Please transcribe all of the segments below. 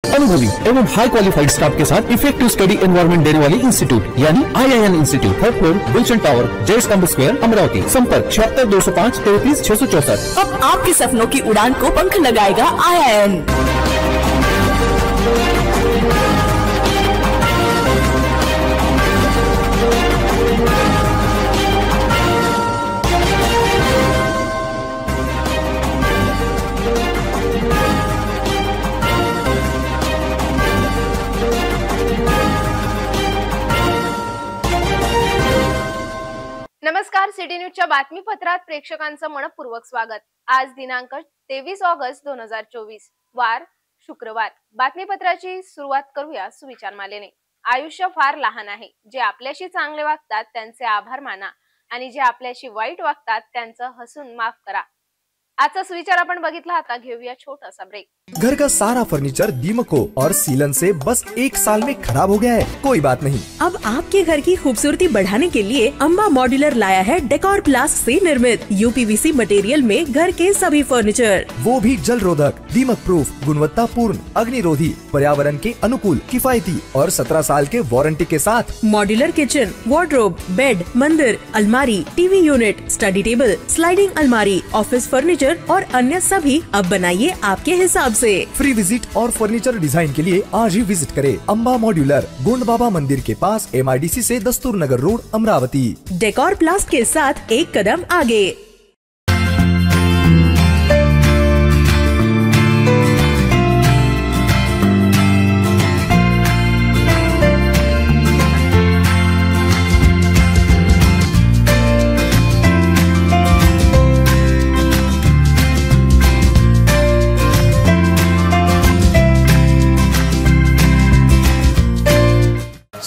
अनुभवी एवं हाई qualified staff के साथ इफेक्टिव स्टडी एनवायरमेंट देने वाली इंस्टीट्यूट यानी IIN institute, third floor, Gulshan tower, Jai Stambh square, Amravati. संपर्क 76 205 33 664। अब आपके सपनों की उड़ान को पंख लगाएगा IIN। नमस्कार, सिटी न्यूजच्या बातमीपत्रात प्रेक्षकांचं मनपूर्वक स्वागत। आज दिनांक 23 ऑगस्ट 2024, वार शुक्रवार। बातमीपत्राची सुरुवात करूया सुविचार मालेने। आयुष्य फार लहान आहे। जे आपल्याशी चांगले वागतात त्यांचे आभार माना आणि जे आपल्याशी वाईट वागतात त्यांचं हसून माफ करा। आजचा सुविचार आपण बघितला, आता घेऊया छोटासा ब्रेक। घर का सारा फर्नीचर दीमकों और सीलन से बस 1 साल में खराब हो गया है, कोई बात नहीं। अब आपके घर की खूबसूरती बढ़ाने के लिए अम्बा मॉड्यूलर लाया है डेकोर प्लास्ट से निर्मित UPVC मटेरियल में घर के सभी फर्नीचर, वो भी जल रोधक, दीमक प्रूफ, गुणवत्ता पूर्ण, अग्निरोधी, पर्यावरण के अनुकूल, किफायती और 17 साल के वारंटी के साथ। मॉड्यूलर किचन, वार्डरोब, बेड, मंदिर, अलमारी, TV unit, study table, sliding अलमारी, ऑफिस फर्नीचर और अन्य सभी अब बनाइए आपके हिसाब से। फ्री विजिट और फर्नीचर डिजाइन के लिए आज ही विजिट करें अम्बा मॉड्यूलर, गोंड बाबा मंदिर के पास, MIDC से दस्तूर नगर रोड, अमरावती। डेकोर प्लास्ट के साथ एक कदम आगे।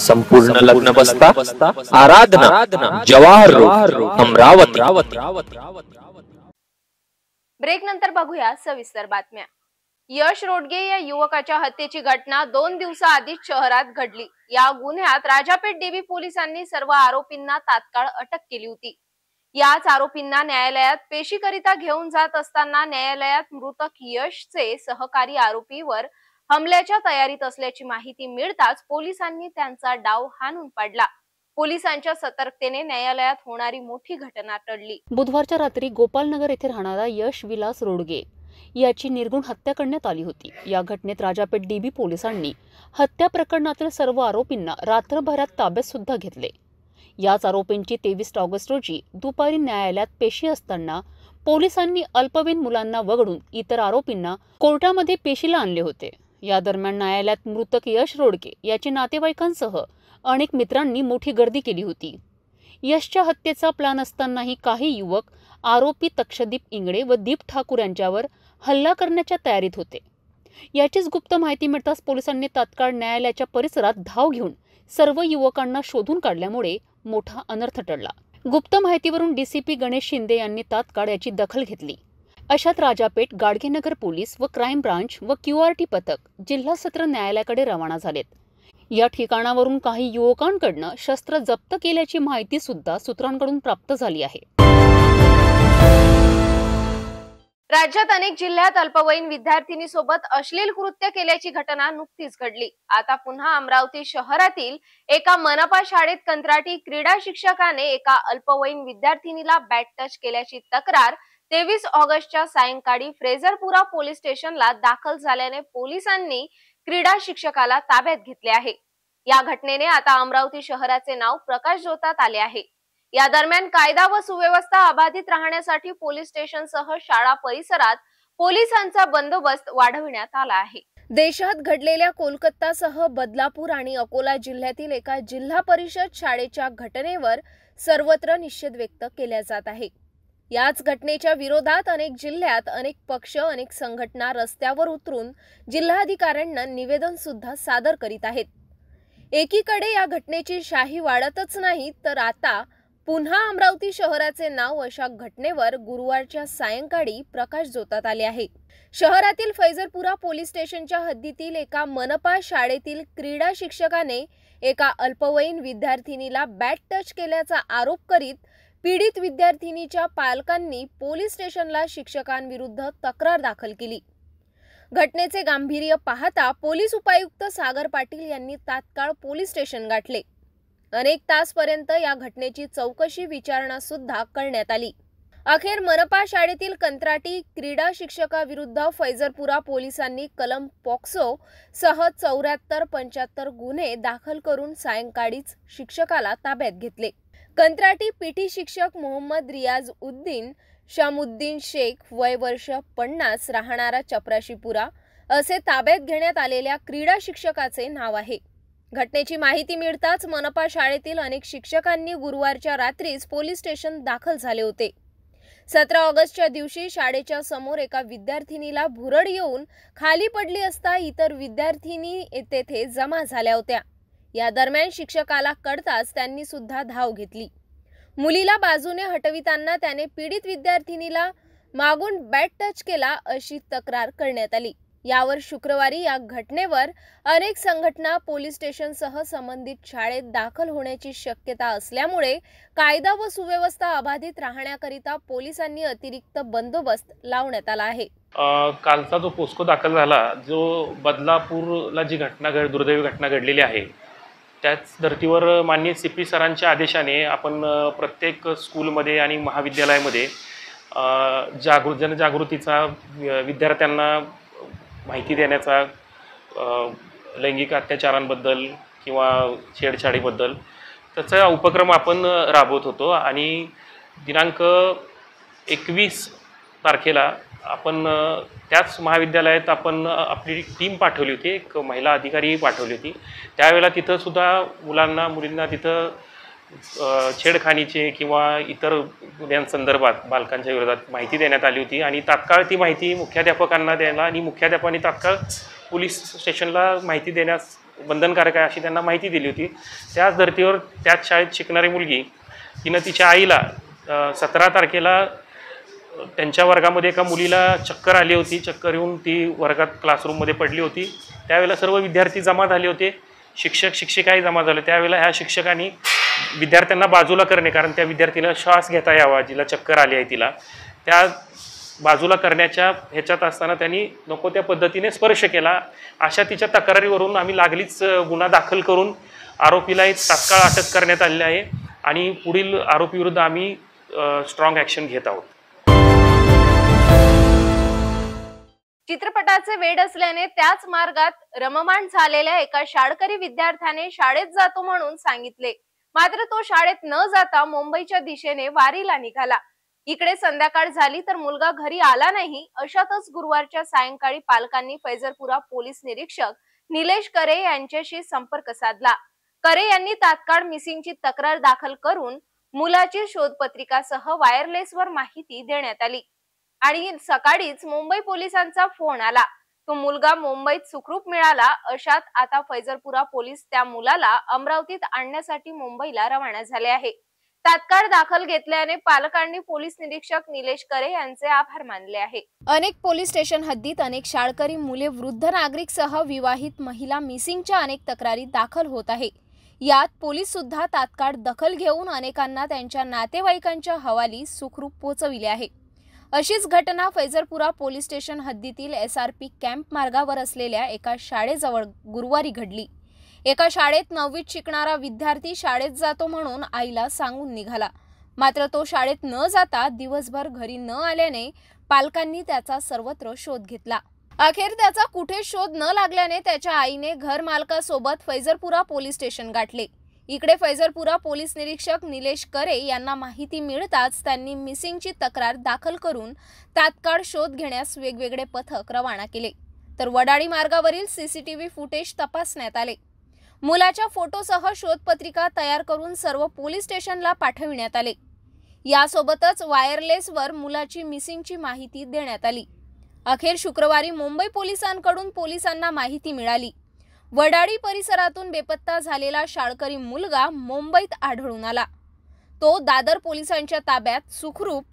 संपूर्ण लग्न बस्ता आराधना जवाहर रोड, अमरावती। ब्रेक नंतर बघूया सविस्तर बातम्या। यश रोडगे या युवकाच्या हत्येची घटना 2 दिवसाआधीच शहरात घडली। या गुन्ह्यात राजापेठ देवी पोलिसांनी सर्व आरोपींना तात्काळ अटक केली होती। याच आरोपींना न्यायालयात पेशीकरिता घेऊन जात असताना न्यायालयात मृतक यशचे सहकारी आरोपीवर हमल्याच्या तयारीत असल्याची माहिती मिळताच पोलिसांनी त्यांचा डाव हाणून पाडला। पोलिसांच्या सतर्कतेने न्यायालयात होणारी मोठी घटना टळली। बुधवारच्या रात्री गोपालनगर येथे राहणारा यश विलास रोडगे याची निर्घृण हत्या करण्यात आली होती। या घटनेत राजापेठ DB पोलिसांनी हत्या प्रकरणातील सर्व आरोपींना रात्रभरात ताब्यात सुद्धा घेतले। याच आरोपींची 23 ऑगस्ट रोजी दुपारी न्यायालयात पेशी असताना पोलिसांनी अल्पवयीन मुलांना वगळून इतर आरोपींना कोर्टामध्ये पेशीला आणले होते। या दरम्यान न्यायालयात मृतक यश रोडगे याच्या नातेवाईकांसह अनेक मित्रांनी मोठी गर्दी केली होती। यशच्या हत्येचा प्लॅन असतानाही काही युवक आरोपी तक्षदीप इंगळे व दीप ठाकूर यांच्यावर हल्ला करण्याच्या तयारीत होते। याचीच गुप्त माहिती मिळताच पोलिसांनी तात्काळ न्यायालयाच्या परिसरात धाव घेऊन सर्व युवकांना शोधून काढल्यामुळे मोठा अनर्थ टळला। गुप्त माहितीवरून DCP गणेश शिंदे यांनी तात्काळ याची दखल घेतली। अशात राजापेठ, गाडगेनगर पोलीस व क्राईम ब्रांच व QRT पथक जिल्हा सत्र न्यायालयाकडे रवाना झालेत। या ठिकाणावरून काही युवकांकडून शस्त्र जप्त केल्याची माहिती सुद्धा सूत्रांकडून प्राप्त झाली आहे। राज्यात अनेक जिल्ह्यात अल्पवयीन विद्यार्थिनीसोबत अश्लील कृत्य केल्याची घटना नुकतीच घडली। आता पुन्हा अमरावती शहरातील एका मनपा शाळेत कंत्राटी क्रीडा शिक्षकाने एका अल्पवयीन विद्यार्थिनीला बॅट टच केल्याची तक्रार 23 ऑगस्टच्या सायंकाळी फ्रेझरपुरा पोलीस स्टेशनला दाखल झाल्याने पोलिसांनी क्रीडा शिक्षकाला ताब्यात घेतले आहे। या घटनेने आता अमरावती शहराचे नाव प्रकाशझोतात आले आहे। या दरम्यान कायदा व सुव्यवस्था अबाधित राहण्यासाठी पोलीस स्टेशनसह शाळा परिसरात पोलिसांचा बंदोबस्त वाढविण्यात आला आहे। देशात घडलेल्या कोलकातासह बदलापूर आणि अकोला जिल्ह्यातील एका जिल्हा परिषद शाळेच्या घटनेवर सर्वत्र निषेध व्यक्त केला जात आहे। याच घटनेच्या विरोधात अनेक जिल्ह्यात अनेक पक्ष, अनेक संघटना रस्त्यावर उतरून जिल्हाधिकाऱ्यांना निवेदन सुद्धा सादर करीत आहेत। एकीकडे या घटनेची शाही वाढतच नाही तर आता पुन्हा अमरावती शहराचे नाव अशा घटनेवर गुरुवारच्या सायंकाळी प्रकाशझोतात आले आहे। शहरातील फैजरपुरा पोलीस स्टेशनच्या हद्दीतील एका मनपा शाळेतील क्रीडा शिक्षकाने एका अल्पवयीन विद्यार्थिनीला बॅट टच केल्याचा आरोप करीत पीडित विद्यार्थिनीच्या पालकांनी पोलीस स्टेशनला शिक्षकांविरुद्ध तक्रार दाखल केली। घटनेचे गांभीर्य पाहता पोलीस उपायुक्त सागर पाटील यांनी तात्काळ पोलीस स्टेशन गाठले. अनेक तासपर्यंत या घटनेची चौकशी विचारणा सुद्धा करण्यात आली. अखेर मनपा शाळेतील कंत्राटी क्रीडा शिक्षकाविरुद्ध फैजरपुरा पोलिसांनी कलम पॉक्सो सह 74-75 गुन्हे दाखल करून सायंकाळीच शिक्षकाला ताब्यात घेतले. कंत्राटी पीटी शिक्षक मोहम्मद रियाज उद्दीन शामुद्दीन शेख वय वर्ष 50 राहणारा चपराशीपुरा असे ताब्यात घेण्यात आलेल्या क्रीडा शिक्षकाचे नाव आहे. घटनेची माहिती मिळताच मनपा शाळेतील अनेक शिक्षकांनी गुरुवारच्या रात्रीच पोलीस स्टेशन दाखल झाले होते. 17 ऑगस्टच्या दिवशी शाळेच्या समोर एका विद्यार्थिनीला भुरळ येऊन खाली पडली असता इतर विद्यार्थिनी तेथे जमा झाल्या होत्या. या दरम्यान शिक्षकाला कळताच त्यांनी सुद्धा धाव घेतली. मुलीला बाजूने हटविताना त्याने पीडित विद्यार्थिनीला मागून बॅट टच केला अशी तक्रार करण्यात आली. यावर शुक्रवारी या घटनेवर अनेक संघटना पोलीस स्टेशनसह संबंधित शाळेत दाखल होण्याची शक्यता असल्यामुळे कायदा व सुव्यवस्था अबाधित राहण्याकरिता पोलिसांनी अतिरिक्त बंदोबस्त लावण्यात आला आहे. कालचा जो पोस्को दाखल झाला, जो बदलापूरला जी दुर्दैवी घटना घडलेली आहे, त्याच धर्तीवर माननीय CP सरांच्या आदेशाने आपण प्रत्येक स्कूलमध्ये आणि महाविद्यालयामध्ये जनजागृतीचा, विद्यार्थ्यांना माहिती देण्याचा, लैंगिक अत्याचारांबद्दल किंवा छेडछाडीबद्दल त्याचा उपक्रम आपण राबवत होतो. आणि दिनांक 21 तारखेला आपण त्याच महाविद्यालयात आपण आपली टीम पाठवली होती, एक महिला अधिकारी पाठवली होती. त्यावेळेला तिथं सुद्धा मुलींना तिथं छेडखानीचे किंवा इतर गुन्ह्यांसंदर्भात बालकांच्या विरोधात माहिती देण्यात आली होती. आणि तात्काळ ती माहिती मुख्याध्यापकांना द्यायला आणि मुख्याध्यापकांनी तात्काळ पोलीस स्टेशनला माहिती देण्यास बंधनकारक आहे अशी त्यांना माहिती दिली होती. त्याच धर्तीवर त्याच शाळेत शिकणारी मुलगी तिनं तिच्या आईला 17 तारखेला त्यांच्या वर्गामध्ये एका मुलीला चक्कर आली होती. चक्कर येऊन ती वर्गात क्लासरूममध्ये पडली होती. त्यावेळेला सर्व विद्यार्थी जमा झाले होते, शिक्षिकाही जमा झाले. त्यावेळेला ह्या शिक्षकांनी विद्यार्थ्यांना बाजूला करणे, कारण त्या विद्यार्थीला श्वास घेता यावा, जिला चक्कर आली आहे तिला, त्या बाजूला करण्याच्या ह्याच्यात असताना त्यांनी नको त्या पद्धतीने स्पर्श केला. अशा तिच्या तक्रारीवरून आम्ही लागलीच गुन्हा दाखल करून आरोपीला तात्काळ अटक करण्यात आलेली आहे आणि पुढील आरोपीविरुद्ध आम्ही स्ट्रॉंग ॲक्शन घेत आहोत. चित्रपटाचे वेड असल्याने त्याच मार्गात रममाण झालेल्या एका शाळकरी विद्यार्थ्याने शाळेत जातो म्हणून सांगितले, मात्र तो शाळेत न जाता मुंबईच्या दिशेने वारीला निघाला. इकडे संध्याकाळ झाली तर मुलगा घरी आला नाही. अशातच गुरुवारच्या सायंकाळी पालकांनी फैजरपुरा पोलीस निरीक्षक निलेश करे यांच्याशी संपर्क साधला. करे यांनी तात्काळ मिसिंगची तक्रार दाखल करून मुलाची शोधपत्रिकासह वायरलेसवर माहिती देण्यात आली आणि सकाळीच मुंबई पोलिसांचा फोन आला. तो मुलगा मुंबईत सुखरूप मिळाला. अशात आता फैजरपुरा पोलीस त्या मुलाला अमरावतीत आणण्यासाठी मुंबईला रवाना झाले आहे. तात्काळ दाखल घेतल्याने पालकांनी पोलीस निरीक्षक निलेश करे यांचे आभार मानले आहे. अनेक पोलीस स्टेशन हद्दीत अनेक शाळकरी मुले, वृद्ध नागरिक सह विवाहित महिला मिसिंगच्या अनेक तक्रारी दाखल होत आहे. यात पोलीस सुद्धा तात्काळ दखल घेऊन अनेकांना त्यांच्या नातेवाईकांच्या हवाली सुखरूप पोहोचविले आहे. अशीच घटना फैजरपुरा पोलीस स्टेशन हद्दीतील SRP कॅम्प मार्गावर असलेल्या एका शाळेजवळ गुरुवारी घडली. एका शाळेत 9वीत शिकणारा विद्यार्थी शाळेत जातो म्हणून आईला सांगून निघाला. मात्र तो शाळेत न जाता दिवसभर घरी न आल्याने पालकांनी त्याचा सर्वत्र शोध घेतला. अखेर त्याचा कुठे शोध न लागल्याने त्याच्या आईने घर मालकासोबत फैजरपुरा पोलीस स्टेशन गाठले. इकडे फैजरपुरा पोलीस निरीक्षक निलेश करे यांना माहिती मिळताच त्यांनी मिसिंगची तक्रार दाखल करून तात्काळ शोध घेण्यास वेगवेगळे पथक रवाना केले. तर वडाळी मार्गावरील CCTV फुटेज तपासण्यात आले. मुलाच्या फोटोसह शोधपत्रिका तयार करून सर्व पोलीस स्टेशनला पाठविण्यात आले. यासोबतच वायरलेसवर मुलाची मिसिंगची माहिती देण्यात आली. अखेर शुक्रवारी मुंबई पोलिसांकडून पोलिसांना माहिती मिळाली. वडाळी परिसरातून बेपत्ता झालेला शाळकरी मुलगा मुंबईत आढळून आला. तो दादर पोलिसांच्या ताब्यात सुखरूप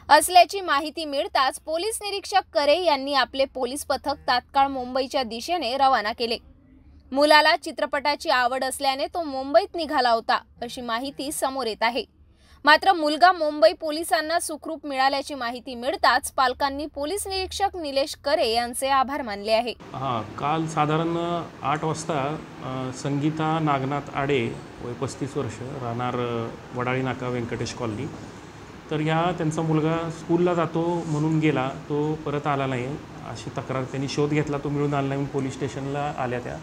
असल्याची माहिती मिळताच पोलीस निरीक्षक करे यांनी आपले पोलीस पथक तात्काळ मुंबईच्या दिशेने रवाना केले. मुलाला चित्रपटाची आवड असल्याने तो मुंबईत निघाला होता अशी माहिती समोर येत आहे. मात्र मुलगा मुंबई पोलिसांना सुखरूप मिळाल्याची माहिती मिळताच पालकांनी पोलीस निरीक्षक निलेश करे यांचे आभार मानले आहे. काल साधारण 8 वाजता संगीता नागनाथ आडे वय 35 वर्ष राहणार वडाळी नाका व्यंकटेश कॉलनी, तर त्यांचा मुलगा स्कूलला जातो म्हणून गेला, तो परत आला नाही अशी तक्रार त्यांनी शोध घेतला, तो मिळून आला नाही. पोलीस स्टेशनला आल्या. त्या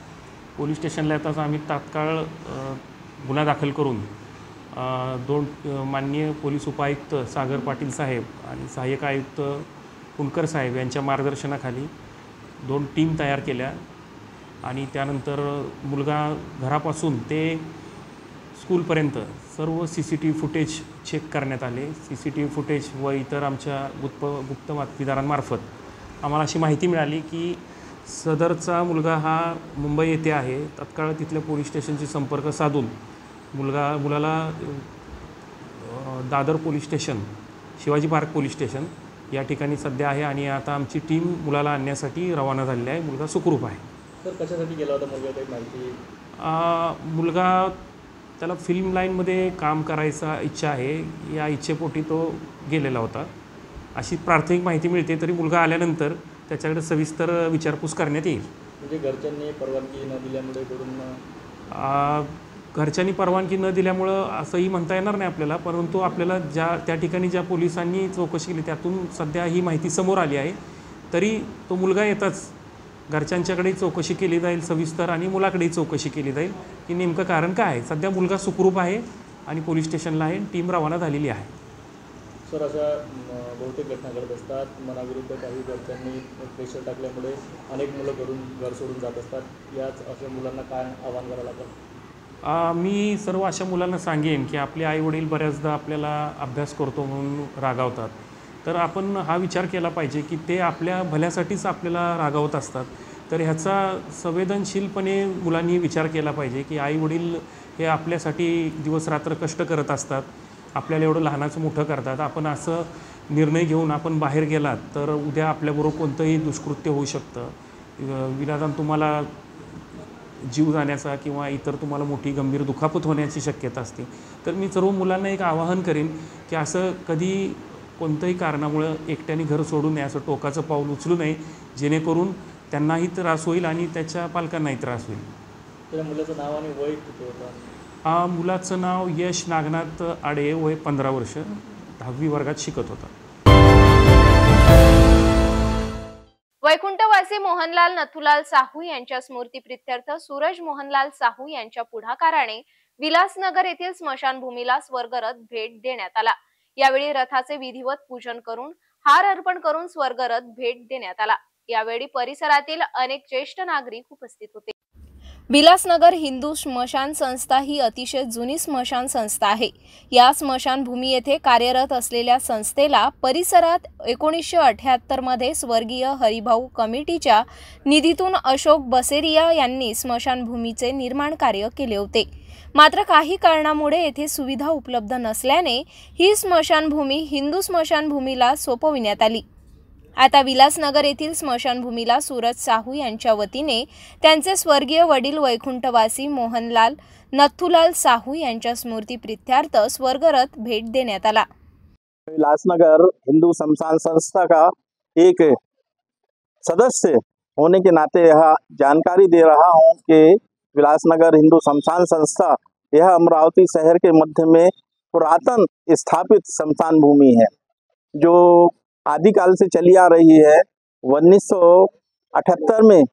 पोलीस स्टेशनला येताच आम्ही तात्काळ गुन्हा दाखल करून 2 माननीय पोलीस उपायुक्त सागर पाटील साहेब आणि सहाय्यक आयुक्त कुणकर साहेब यांच्या मार्गदर्शनाखाली 2 टीम तयार केल्या आणि त्यानंतर मुलगा घरापासून ते स्कूलपर्यंत सर्व CCTV फुटेज चेक करण्यात आले. CCTV फुटेज व इतर आमच्या गुप्त बातमीदारांमार्फत आम्हाला अशी माहिती मिळाली की सदरचा मुलगा हा मुंबई येथे आहे. तत्काळ तिथल्या पोलीस स्टेशनशी संपर्क साधून मुलाला Dadar police station, Shivaji park police station या ठिकाणी सध्या आहे आणि आता आमची टीम मुलाला आणण्यासाठी रवाना झालेली आहे. मुलगा सुखरूप आहे. तर कशासाठी गेला होता मुलगा, काही माहिती? मुलगा त्याला फिल्म लाईनमध्ये काम करायचा इच्छा आहे, या इच्छेपोटी तो गेलेला होता अशी प्राथमिक माहिती मिळते. तरी मुलगा आल्यानंतर त्याच्याकडे सविस्तर विचारपूस करण्यात येईल. म्हणजे घरच्यांनी परवानगी न दिल्यामुळे घरच्यांनी परवानगी न दिल्यामुळं असंही म्हणता येणार नाही आपल्याला, परंतु आपल्याला त्या ठिकाणी ज्या पोलिसांनी चौकशी केली त्यातून सध्या ही माहिती समोर आली आहे. तरी तो मुलगा येताच घरच्यांच्याकडेही चौकशी केली जाईल सविस्तर आणि मुलाकडेही चौकशी केली जाईल की नेमकं कारण काय आहे. सध्या मुलगा सुखरूप आहे आणि पोलीस स्टेशनला आहे, टीम रवाना झालेली आहे. सर, अशा बहुतेक घटना घडत असतात, मनाविरुद्ध काही घरच्यांनी प्रेशर टाकल्यामुळे अनेक मुलं घर सोडून जात असतात. याच अशा मुलांना काय आव्हान करावं लागेल? मी सर्व अशा मुलांना सांगेन की आपले आईवडील बऱ्याचदा आपल्याला अभ्यास करतो म्हणून रागावतात, तर आपण हा विचार केला पाहिजे की ते आपल्या भल्यासाठीच आपल्याला रागावत असतात. तर ह्याचा संवेदनशीलपणे मुलांनी विचार केला पाहिजे की आईवडील हे आपल्यासाठी दिवसरात्र कष्ट करत असतात, आपल्याला एवढं लहानाचं मोठं करतात. आपण असं निर्णय घेऊन आपण बाहेर गेलात तर उद्या आपल्याबरोबर कोणतंही दुष्कृत्य होऊ शकतं. विनादान तुम्हाला जीव जाण्याचा किंवा इतर तुम्हाला मोठी गंभीर दुखापत होण्याची शक्यता असते. तर मी सर्व मुलांना एक आवाहन करेन की असं कधी कोणत्याही कारणामुळं एकट्याने घर सोडू नये, असं टोकाचं पाऊल उचलू नये, जेणेकरून त्यांनाही त्रास होईल आणि त्याच्या पालकांनाही त्रास होईल. त्या मुलाचं नाव आणि वय किती होतं? मुलाचं नाव यश नागनाथ आडे, वय 15 वर्ष, 10वी वर्गात शिकत होता. वैकुंठवासी मोहनलाल नथुलाल साहू यांच्या स्मृतीप्रित्यर्थ सूरज मोहनलाल साहू यांच्या पुढाकाराने विलासनगर येथील स्मशानभूमीला स्वर्गरथ भेट देण्यात आला. यावेळी रथाचे विधिवत पूजन करून हार अर्पण करून स्वर्गरथ भेट देण्यात आला. यावेळी परिसरातील अनेक ज्येष्ठ नागरिक उपस्थित होते. विलासनगर हिंदू स्मशान संस्था ही अतिशय जुनी स्मशान संस्था आहे. या स्मशानभूमी येथे कार्यरत असलेल्या संस्थेला परिसरात 1978 मध्ये स्वर्गीय हरिभाऊ कमिटीच्या निधीतून अशोक बसेरिया यांनी स्मशानभूमीचे निर्माण कार्य केले होते. मात्र काही कारणामुळे येथे सुविधा उपलब्ध नसल्याने ही स्मशानभूमी हिंदू स्मशानभूमीला सोपविण्यात आली. आता विलासनगर येथील स्मशानभूमीला सूरज साहू यांच्या वतीने त्यांचे स्वर्गीय वडील वैकुंठवासी मोहनलाल नथुलाल साहू यांच्या स्मृतीप्रित्यर्थ स्वर्गरथ भेट देण्यात आला. विलासनगर हिंदू शमशान संस्था का एक सदस्य होने के नाते यह जानकारी दे रहा हूँ कि विलासनगर हिंदू शमशान संस्था यह अमरावती शहर के मध्य में पुरातन स्थापित शमशान भूमि है, जो आदिकाल से चली आ रही है। 1978 में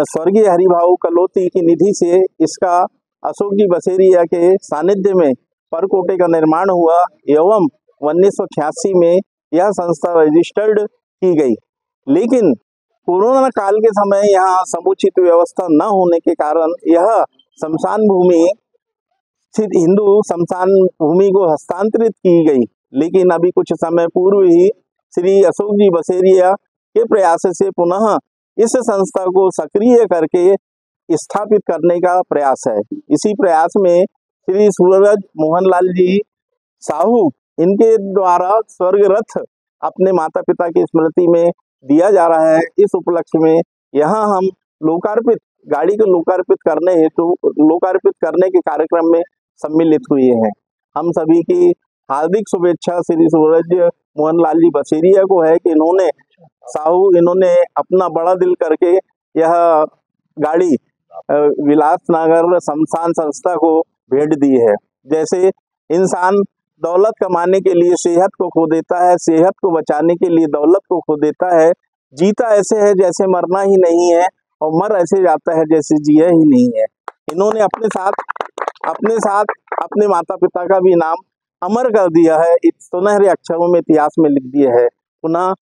स्वर्गीय हरिभाऊ कलोती की निधि से इसका अशोक जी बसेरिया के सानिध्य में परकोटे का निर्माण हुआ एवं 1986 में यह संस्था रजिस्टर्ड की गई। लेकिन कोरोना काल के समय यहाँ समुचित व्यवस्था न होने के कारण यह शमशान भूमि हिंदू शमशान भूमि को हस्तांतरित की गई। लेकिन अभी कुछ समय पूर्व ही श्री अशोक जी बसेरिया के प्रयास से पुनः इस संस्था को सक्रिय करके स्थापित करने का प्रयास है। इसी प्रयास में श्री सूरज मोहनलाल जी साहू इनके द्वारा स्वर्गरथ अपने माता पिता की स्मृति में दिया जा रहा है। इस उपलक्ष्य में यहाँ हम गाड़ी को लोकार्पित करने के कार्यक्रम में सम्मिलित हुए हैं। हम सभी की हार्दिक शुभेच्छा श्री सूरज मोहन लाल जी बसेरिया को है कि इन्होंने अपना बड़ा दिल करके यह गाड़ी विलासनगर शमशान संस्था को भेंट दी है। जैसे इंसान दौलत कमाने के लिए सेहत को खो देता है, सेहत को बचाने के लिए दौलत को खो देता है, जीता ऐसे है जैसे मरना ही नहीं है और मर ऐसे जाता है जैसे जिया ही नहीं है। इन्होंने अपने साथ अपने माता पिता का भी नाम अमर कर दिया है, सुनहरे अक्षरों में इतिहास में लिख दिया है। पुनः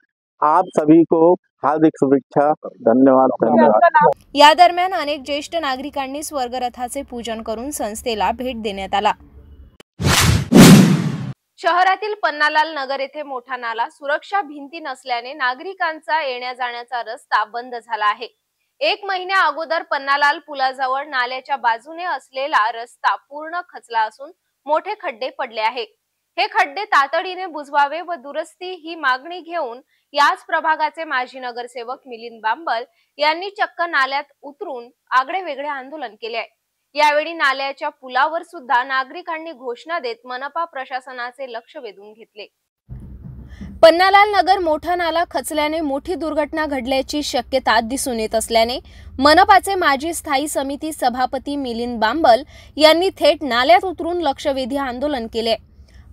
आप सभी को हार्दिक शुभेच्छा। धन्यवाद। या दरम्यान अनेक ज्येष्ठ नागरिकांनी स्वर्गरथाचे पूजन करून संस्थेला भेट देण्यात आला। शहरातील पन्नालाल नगर येथे मोठा नाला सुरक्षा भिंती नसल्याने नागरिकांचा येण्या जाण्याचा रस्ता बंद झाला आहे। 1 महिन्या अगोदर पन्नालाल पुलाजवळ नाल्याच्या बाजूने असलेला रस्ता पूर्ण खचला असून मोठे खड्डे पडले आहे। हे खड्डे तातडीने बुजवावे व दुरुस्ती ही मागणी घेऊन याच प्रभागाचे माजी नगरसेवक मिलिंद बांबल यांनी चक्क नाल्यात उतरून आगळे वेगळे आंदोलन केले आहे। यावेळी नाल्याच्या पुलावर सुद्धा नागरिकांनी घोषणा देत मनपा प्रशासनाचे लक्ष वेधून घेतले। पन्नालाल नगर मोठा नाला खचल्याने मोठी दुर्घटना घडल्याची शक्यता दिसून येत असल्याने मनपाचे माजी स्थायी समिती सभापती मिलिंद बांबल यांनी थेट नाल्यात उतरून लक्षवेधी आंदोलन केले।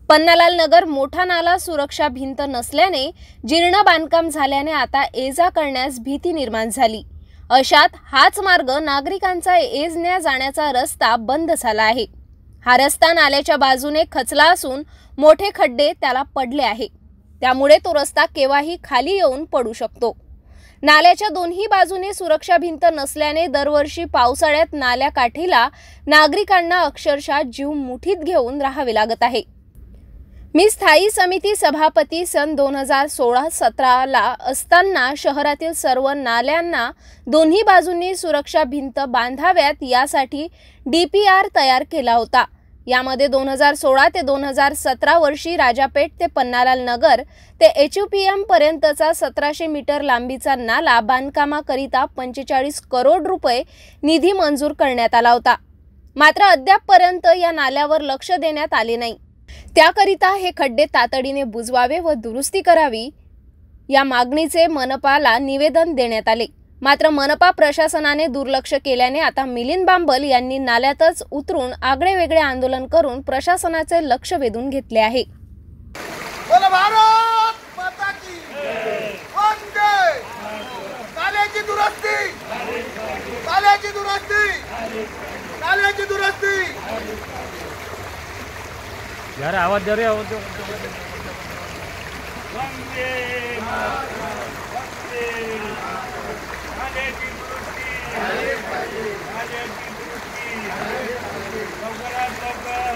पन्नालाल नगर मोठा नाला सुरक्षा भिंत नसल्याने जीर्ण बांधकाम झाल्याने आता ये-जा करण्यास भीती निर्माण झाली। अशात हाच मार्ग नागरिकांचा येण्या जाण्याचा रस्ता बंद झाला आहे। हा रस्ता नाल्याच्या बाजूने खचला असून मोठे खड्डे त्याला पडले आहे, त्यामुळे तो रस्ता केव्हाही खाली येऊन पडू शकतो। नाल्याच्या दोन्ही बाजूने सुरक्षा भिंत नसल्याने दरवर्षी पावसाळ्यात नाल्या काठीला नागरिकांना अक्षरशः जीव मुठीत घेऊन राहावे लागत आहे। मी स्थायी समिती सभापती सन 2016-17 ला असताना शहरातील सर्व नाल्यांना दोन्ही बाजूंनी सुरक्षा भिंत बांधाव्यात यासाठी DPR तयार केला होता। यामध्ये 2016 ते 2017 वर्षी राजापेठ ते पन्नालाल नगर ते HUPM पर्यंतचा 1700 मीटर लांबीचा नाला बांधकामाकरिता 45 करोड रुपये निधी मंजूर करण्यात आला होता। मात्र अद्यापपर्यंत या नाल्यावर लक्ष देण्यात आले नाही। त्याकरिता हे खड्डे तातडीने बुजवावे व दुरुस्ती करावी या मागणीचे मनपाला निवेदन देण्यात आले। मात्र मनपा प्रशासनाने दुर्लक्ष केल्याने आता मिलिंद बांबल यांनी नाल्यातच उतरून आगळे वेगळे आंदोलन करून प्रशासनाचे लक्ष वेधून घेतले आहे। बोलो भारत माता की जय। वंदे नाल्याची दुरुस्ती, नाल्याची दुरुस्ती, नाल्याची दुरुस्ती। यार आवाज दे रे, आवाज दे। वंदे वंदे नाल्याची दुरुस्ती, नाल्याची दुरुस्ती, लवकरात लवकर।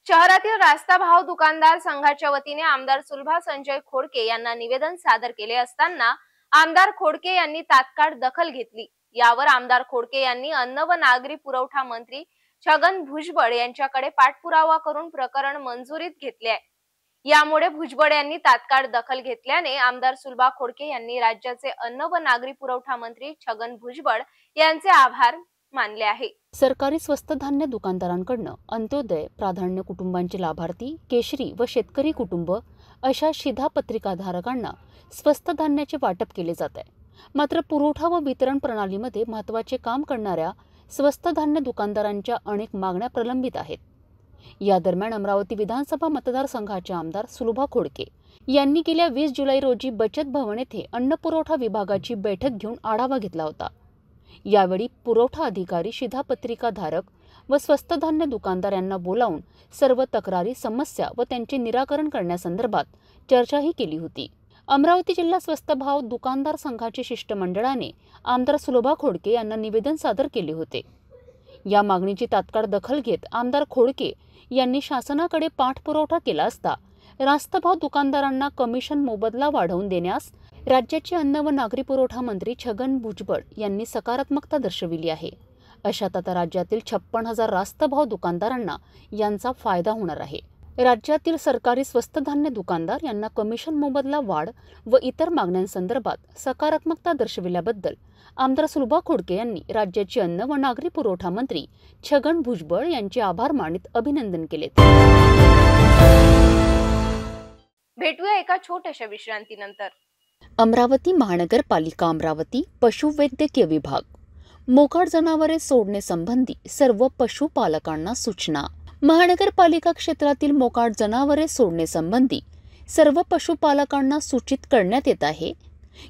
शहरातील रास्ता भाव दुकानदार संघाच्या वतीने आमदार सुलभा संजय खोडके यांना निवेदन सादर केले असताना आमदार खोडके यांनी तात्काळ दखल घेतली। यावर आमदार खोडके यांनी अन्न व नागरी पुरवठा मंत्री छगन भुजबळ यांच्याकडे पाठपुरावा करून प्रकरण मंजुरीत घेतले आहे। यामुळे भुजबळ यांनी तात्काळ दखल घेतल्याने आमदार सुलभा खोडके यांनी राज्याचे अन्न व नागरी पुरवठा मंत्री छगन भुजबळ यांचे आभार मानले आहे। सरकारी स्वस्त धान्य दुकानदारांकडून अंत्योदय प्राधान्य कुटुंबांचे लाभार्थी, केशरी व शेतकरी कुटुंब अशा शिधापत्रिकाधारकांना स्वस्त धान्याचे वाटप केले जात आहे। मात्र पुरवठा व वितरण प्रणालीमध्ये महत्त्वाचे काम करणाऱ्या स्वस्त धान्य दुकानदारांच्या अनेक मागण्या प्रलंबित आहेत। या दरम्यान अमरावती विधानसभा मतदारसंघाचे आमदार सुलभा खोडके यांनी गेल्या 20 जुलै रोजी बचत भवन येथे अन्न पुरवठा विभागाची बैठक घेऊन आढावा घेतला होता। यावेळी पुरवठा अधिकारी, शिधापत्रिकाधारक व स्वस्त धान्य दुकानदार यांना बोलावून सर्व तक्रारी, समस्या व त्यांचे निराकरण करण्यासंदर्भात चर्चाही केली होती। अमरावती जिल्हा स्वस्त भाव दुकानदार संघाचे शिष्टमंडळाने आमदार सुलभा खोडके यांना निवेदन सादर केले होते। या मागणीची तात्काळ दखल घेत आमदार खोडके यांनी शासनाकडे पाठपुरावा केला असता रास्त भाव दुकानदारांना कमिशन मोबदला वाढवून देण्यास राज्याचे अन्न व नागरी पुरवठा मंत्री छगन भुजबळ यांनी सकारात्मकता दर्शविली आहे। अशात आता राज्यातील 56,000 रास्त भाव दुकानदारांना यांचा फायदा होणार आहे। राज्यातील सरकारी स्वस्त धान्य दुकानदार यांना कमिशन मोबदला वाढ व इतर मागण्यांसंदर्भात सकारात्मकता दर्शविल्याबद्दल आमदार सुलभा खोडके यांनी राज्याचे अन्न व नागरी पुरवठा मंत्री छगन भुजबळ यांचे आभार मानित अभिनंदन केले. भेटूया एका छोट्याशा विश्रांतीनंतर. अमरावती महानगरपालिका अमरावती पशुवैद्यकीय विभाग मोकाट जनावरे सोडणे संबंधी सर्व पशुपालकांना सूचना. महानगरपालिका क्षेत्रातील मोकाट जनावरे सोडणे संबंधी सर्व पशुपालकांना सूचित करण्यात येत आहे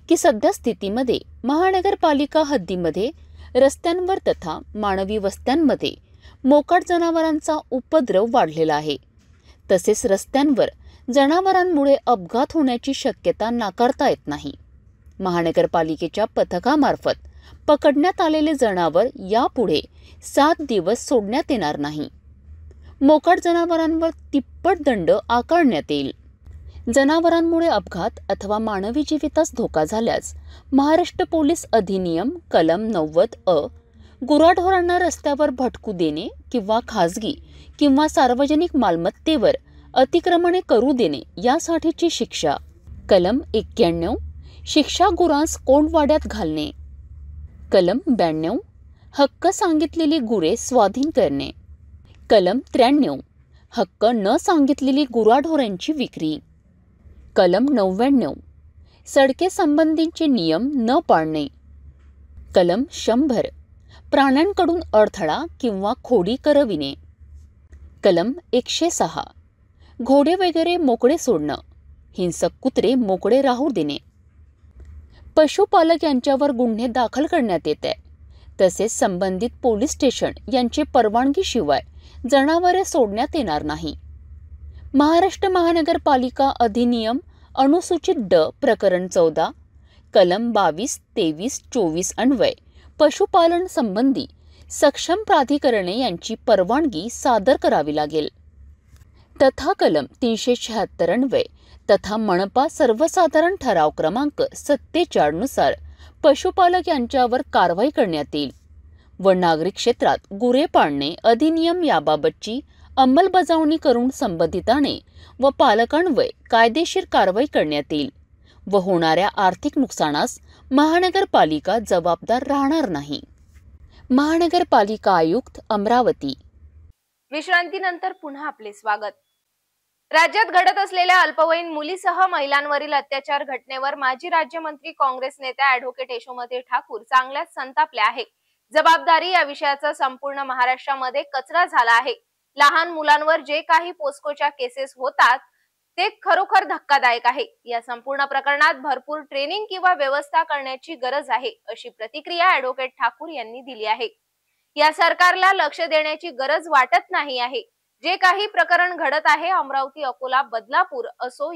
की सध्या स्थितीमध्ये महानगरपालिका हद्दीमध्ये रस्त्यांवर तथा मानवी वस्त्यांमध्ये मोकाट जनावरांचा उपद्रव वाढलेला आहे. तसेच रस्त्यांवर जनावरांमुळे अपघात होण्याची शक्यता नाकारता येत नाही. महानगरपालिकेच्या पथकामार्फत पकडण्यात आलेले जनावर यापुढे 7 दिवस सोडण्यात येणार नाही. मोकाट जनावरांवर तिप्पट दंड आकारण्यात येईल. जनावरांमुळे अपघात अथवा मानवी जीवितास धोका झाल्यास महाराष्ट्र पोलीस अधिनियम कलम 90 गुराढोरांना रस्त्यावर भटकू देणे किंवा खाजगी किंवा सार्वजनिक मालमत्तेवर अतिक्रमणे करू देणे यासाठीची शिक्षा. कलम 91 शिक्षा गुरांस कोंडवाड्यात घालणे. कलम 92 हक्क सांगितलेली गुरे स्वाधीन करणे. कलम 93 हक्क न सांगितलेली गुराढोरांची विक्री. कलम 99 सडके संबंधीचे नियम न पाळणे. कलम 100 प्राण्यांकडून अडथळा किंवा खोडी करविणे. कलम 106 घोडे वगैरे मोकळे सोडणं, हिंसक कुत्रे मोकळे राहू देणे. पशुपालक यांच्यावर गुन्हे दाखल करण्यात येते. तसेच संबंधित पोलीस स्टेशन यांचे परवानगीशिवाय जनावरे सोडण्यात येणार नाही. महाराष्ट्र महानगरपालिका अधिनियम अनुसूचित ड प्रकरण 14 कलम 22, 23, 24 अन्वय पशुपालन संबंधी सक्षम प्राधिकरणे यांची परवानगी सादर करावी लागेल. तथा कलम 376 अन्वय तथा मनपा सर्वसाधारण ठराव क्रमांक 47 नुसार पशुपालक यांच्यावर कारवाई करण्यात येईल व नागरिक क्षेत्रात गुरे पाळणे अधिनियम याबाबतची अंमलबजावणी करून संबंधिताने व पालकांवर कायदेशीर कारवाई करण्यात येईल व होणाऱ्या आर्थिक नुकसानास महानगरपालिका जबाबदार राहणार नाही. महानगरपालिका आयुक्त अमरावती. विश्रांतीनंतर पुन्हा आपले स्वागत. राज्यात घडत असलेल्या अल्पवयीन मुलीसह महिलांवरील अत्याचार घटनेवर माजी राज्यमंत्री काँग्रेस नेत्या ॲडव्होकेट यशोमती ठाकूर चांगल्याच संतापल्या आहे. जबाबदारी या विषयाचा संपूर्ण महाराष्ट्रामध्ये कचरा झाला आहे. लहान मुलांवर जे काही पोस्कोच्या केसेस होतात ते खरोखर धक्कादायक आहे. या संपूर्ण प्रकरणात भरपूर ट्रेनिंग किंवा व्यवस्था करण्याची गरज आहे, अशी प्रतिक्रिया ॲडव्होकेट ठाकूर यांनी दिली आहे. या सरकारला लक्ष देण्याची गरज वाटत नाही आहे. जे काही प्रकरण घडत आहे अमरावती, अकोला, बदलापूर असो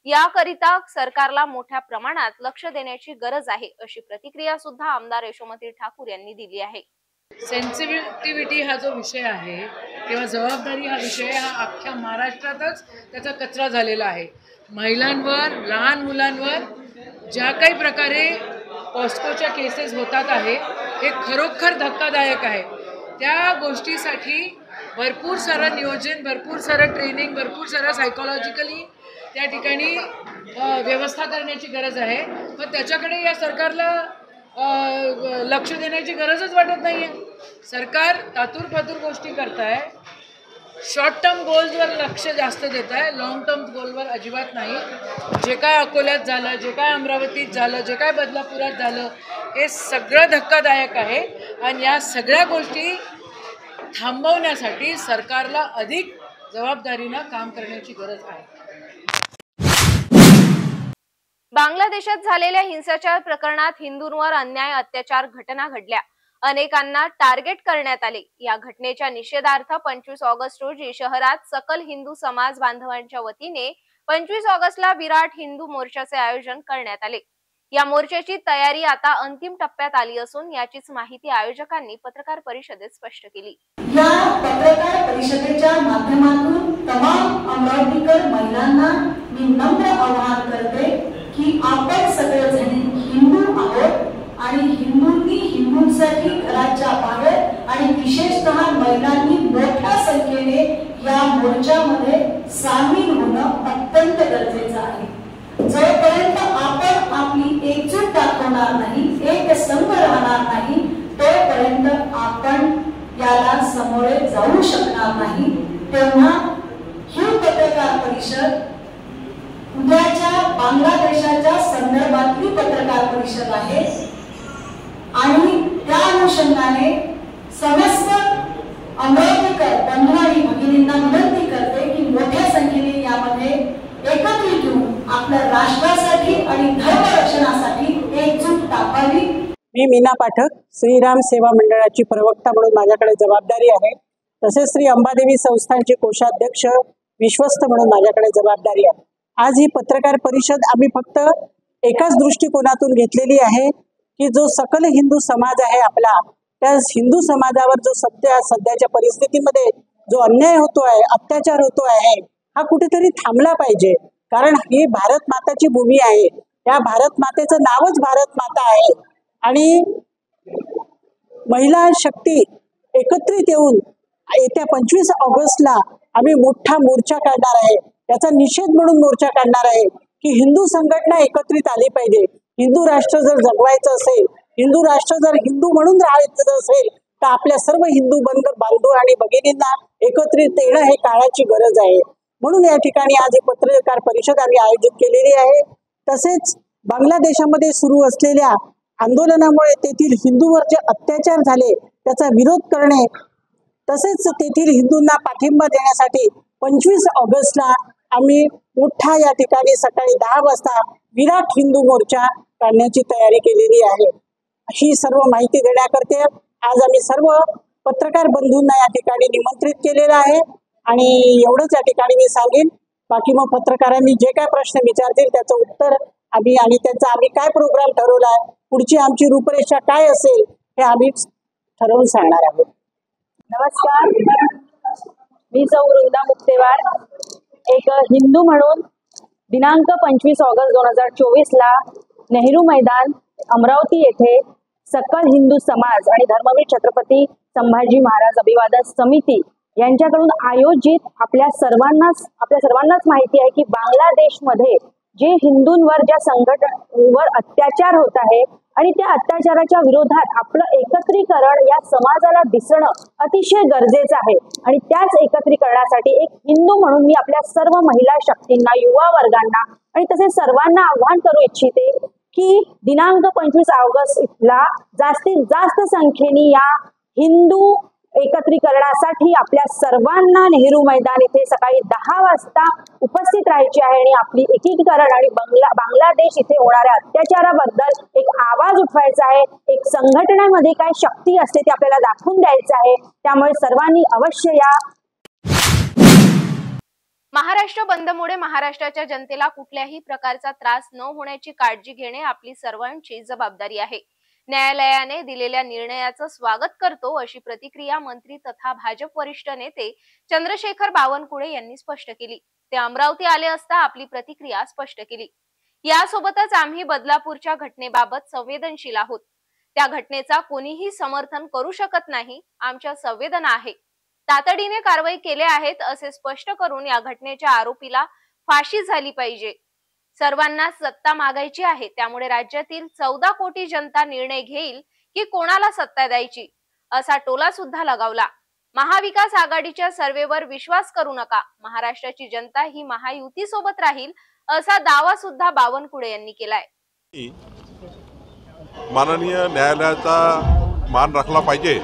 याकरिता सरकारला मोठ्या प्रमाणात लक्ष देण्याची गरज आहे, अशी प्रतिक्रिया सुद्धा आमदार यशोमती ठाकूर यांनी दिली आहे. सेन्सिटिव्हिटी हा जो विषय आहे किंवा जबाबदारी हा विषय हा अख्ख्या महाराष्ट्रातच त्याचा कचरा झालेला आहे. महिलांवर, लहान मुलांवर ज्या काही प्रकारे पॉस्कोच्या केसेस होतात आहे हे खरोखर धक्कादायक आहे. त्या गोष्टीसाठी भरपूर सारं नियोजन, भरपूर सारं ट्रेनिंग, भरपूर सारं सायकोलॉजिकली त्या ठिकाणी व्यवस्था करण्याची गरज आहे. पण त्याच्याकडे या सरकारला लक्ष देण्याची गरजच वाटत नाहीये. सरकार तातूर गोष्टी करत आहे. शॉर्ट टर्म गोल्सवर लक्ष जास्त देत आहे, लॉंग टर्म गोलवर अजिबात नाही. जे काय अकोल्यात झालं, जे काय अमरावतीत झालं, जे काय बदलापुरात झालं हे सगळं धक्कादायक आहे. आणि या सगळ्या गोष्टी थांबवण्यासाठी सरकारला अधिक जबाबदारीनं काम करण्याची गरज आहे. बांगलादेशात झालेल्या हिंसाचार प्रकरणात हिंदूंवर अन्याय अत्याचार घटना घडल्या. अनेकांना टार्गेट करण्यात आले. या घटनेच्या निषेधार्थ 25 ऑगस्ट रोजी शहरात सकल हिंदू समाज बांधवांच्या वतीने 25 ऑगस्टला विराट हिंदू मोर्चाचे आयोजन करण्यात आले. या मोर्चाची तयारी आता अंतिम टप्प्यात आली असून याचीच माहिती आयोजकांनी पत्रकार परिषदेत स्पष्ट केली. या पत्रकार परिषदेच्या माध्यमातून तमाम अमरावतीकर महिलांना मी नम्र आवाहन करते की आपण सगळेजण हिंदू आहोत आणि हिंदूंनी हिंदूंसाठी घराच्या बाहेर आणि विशेषतः महिलांनी मोठ्या संख्येने या मोर्चामध्ये सामील होणं अत्यंत गरजेचं आहे. जोपर्यंत आपण आपली एकजूट दाखवणार नाही, एक संघ राहणार नाही, तोपर्यंत आपण याला सामोरे जाऊ शकणार नाही. तेव्हा ही पत्रकार परिषद उद्याच्या बांगलादेशाच्या संदर्भातली पत्रकार परिषद आहे आणि त्या अनुषंगाने समस्त अमरावतीकर बंधू आणि भगिनींना विनंती करते की मोठ्या संख्येने यामध्ये एकत्रित येऊन आपल्या राष्ट्रासाठी आणि धर्मरक्षणासाठी एकजूट दाखवावी. मी मीना पाठक, श्रीराम सेवा मंडळाची प्रवक्ता म्हणून माझ्याकडे जबाबदारी आहे. तसेच श्री अंबादेवी संस्थानचे कोषाध्यक्ष विश्वस्त म्हणून माझ्याकडे जबाबदारी आहे. आज ही पत्रकार परिषद आम्ही फक्त एकाच दृष्टिकोनातून घेतलेली आहे की जो सकल हिंदू समाज आहे आपला, त्या हिंदू समाजावर जो सध्याच्या परिस्थितीमध्ये जो अन्याय होतो आहे, अत्याचार होतो आहे, हा कुठेतरी थांबला पाहिजे. कारण ही भारत माताची भूमी आहे. या भारत मातेचं नावच भारत माता आहे आणि महिला शक्ती एकत्रित येऊन येत्या 25 ऑगस्टला आम्ही मोठा मोर्चा काढणार आहे. याचा निषेध म्हणून मोर्चा काढणार आहे की हिंदू संघटना एकत्रित आली पाहिजे. हिंदू राष्ट्र जर जगवायचं असेल, हिंदू राष्ट्र जर हिंदू म्हणून राहायचं असेल तर आपल्या सर्व हिंदू बांधव आणि भगिनींना एकत्रित येणं हे काळाची गरज आहे. म्हणून या ठिकाणी आज ही पत्रकार परिषद आम्ही आयोजित केलेली आहे. तसेच बांगलादेशामध्ये सुरू असलेल्या आंदोलनामुळे तेथील हिंदूवर जे अत्याचार झाले त्याचा विरोध करणे, तसेच तेथील हिंदूंना पाठिंबा देण्यासाठी 25 ऑगस्टला आम्ही मोठा या ठिकाणी सकाळी 10 वाजता विराट हिंदू मोर्चा काढण्याची तयारी केलेली आहे. ही सर्व माहिती देण्याकरता आज आम्ही सर्व पत्रकार बंधूंना या ठिकाणी निमंत्रित केलेलं आहे आणि एवढंच या ठिकाणी मी सांगेन. बाकी मग पत्रकारांनी जे काय प्रश्न विचारतील त्याचं उत्तर आम्ही आणि त्यांचा आम्ही काय प्रोग्राम ठरवला आहे, पुढची आमची रूपरेषा काय असेल हे आम्ही ठरवून सांगणार आहोत. नमस्कार, मी सौ वृंदा मुक्तेवार. एक हिंदू म्हणून दिनांक 25 ऑगस्ट 2024 नेहरू मैदान अमरावती येथे सकल हिंदू समाज आणि धर्मवीर छत्रपती संभाजी महाराज अभिवादन समिती यांच्याकडून आयोजित आपल्या सर्वांनाच माहिती आहे की बांगलादेशमध्ये जे हिंदूंवर ज्या संघटनेवर अत्याचार होत आहे आणि त्या अत्याचाराच्या विरोधात आपलं एकत्रीकरण या समाजाला दिसणं अतिशय गरजेचं आहे. आणि त्याच एकत्रीकरणासाठी एक हिंदू म्हणून मी आपल्या सर्व महिला शक्तींना, युवा वर्गांना आणि तसेच सर्वांना आव्हान करू इच्छिते की दिनांक 25 ऑगस्टला जास्तीत जास्त संख्येने या हिंदू एकत्रीकरणासाठी आपल्या सर्वांना नेहरू मैदान इथे सकाळी 10 वाजता उपस्थित राहायचे आहे आणि आपली एकीकरण आणि बांगलादेश इथे होणाऱ्या अत्याचाराबद्दल एक आवाज उठवायचा आहे. एक संघटनेमध्ये काय शक्ती असते ते आपल्याला दाखवून द्यायचं आहे. त्यामुळे सर्वांनी अवश्य या. महाराष्ट्र बंदमुळे महाराष्ट्राच्या जनतेला कुठल्याही प्रकारचा त्रास न होण्याची काळजी घेणे आपली सर्वांची जबाबदारी आहे. न्यायालयाने दिलेल्या निर्णयाचं स्वागत करतो अशी प्रतिक्रिया मंत्री तथा भाजप वरिष्ठ नेते चंद्रशेखर बावनकुळे यांनी स्पष्ट केली. ते अमरावती आले असता आपली प्रतिक्रिया स्पष्ट केली. यासोबतच आम्ही बदलापूरच्या घटनेबाबत संवेदनशील आहोत. त्या घटनेचा कोणीही समर्थन करू शकत नाही. आमच्या संवेदना आहे. तातडीने कारवाई केले आहेत असे स्पष्ट करून या घटनेच्या आरोपीला फाशी झाली पाहिजे. सर्वांना सत्ता मागायची आहे. त्यामुळे राज्यातील 14 कोटी जनता निर्णय घेईल की कोणाला सत्ता द्यायची असा टोला सुद्धा लगावला. महाविकास आघाडीच्या सर्वेवर विश्वास करू नका. महाराष्ट्राची जनता ही महायुती सोबत राहील असा दावा सुद्धा बावनकुळे यांनी केलाय. माननीय न्यायालयाचा मान राखला पाहिजे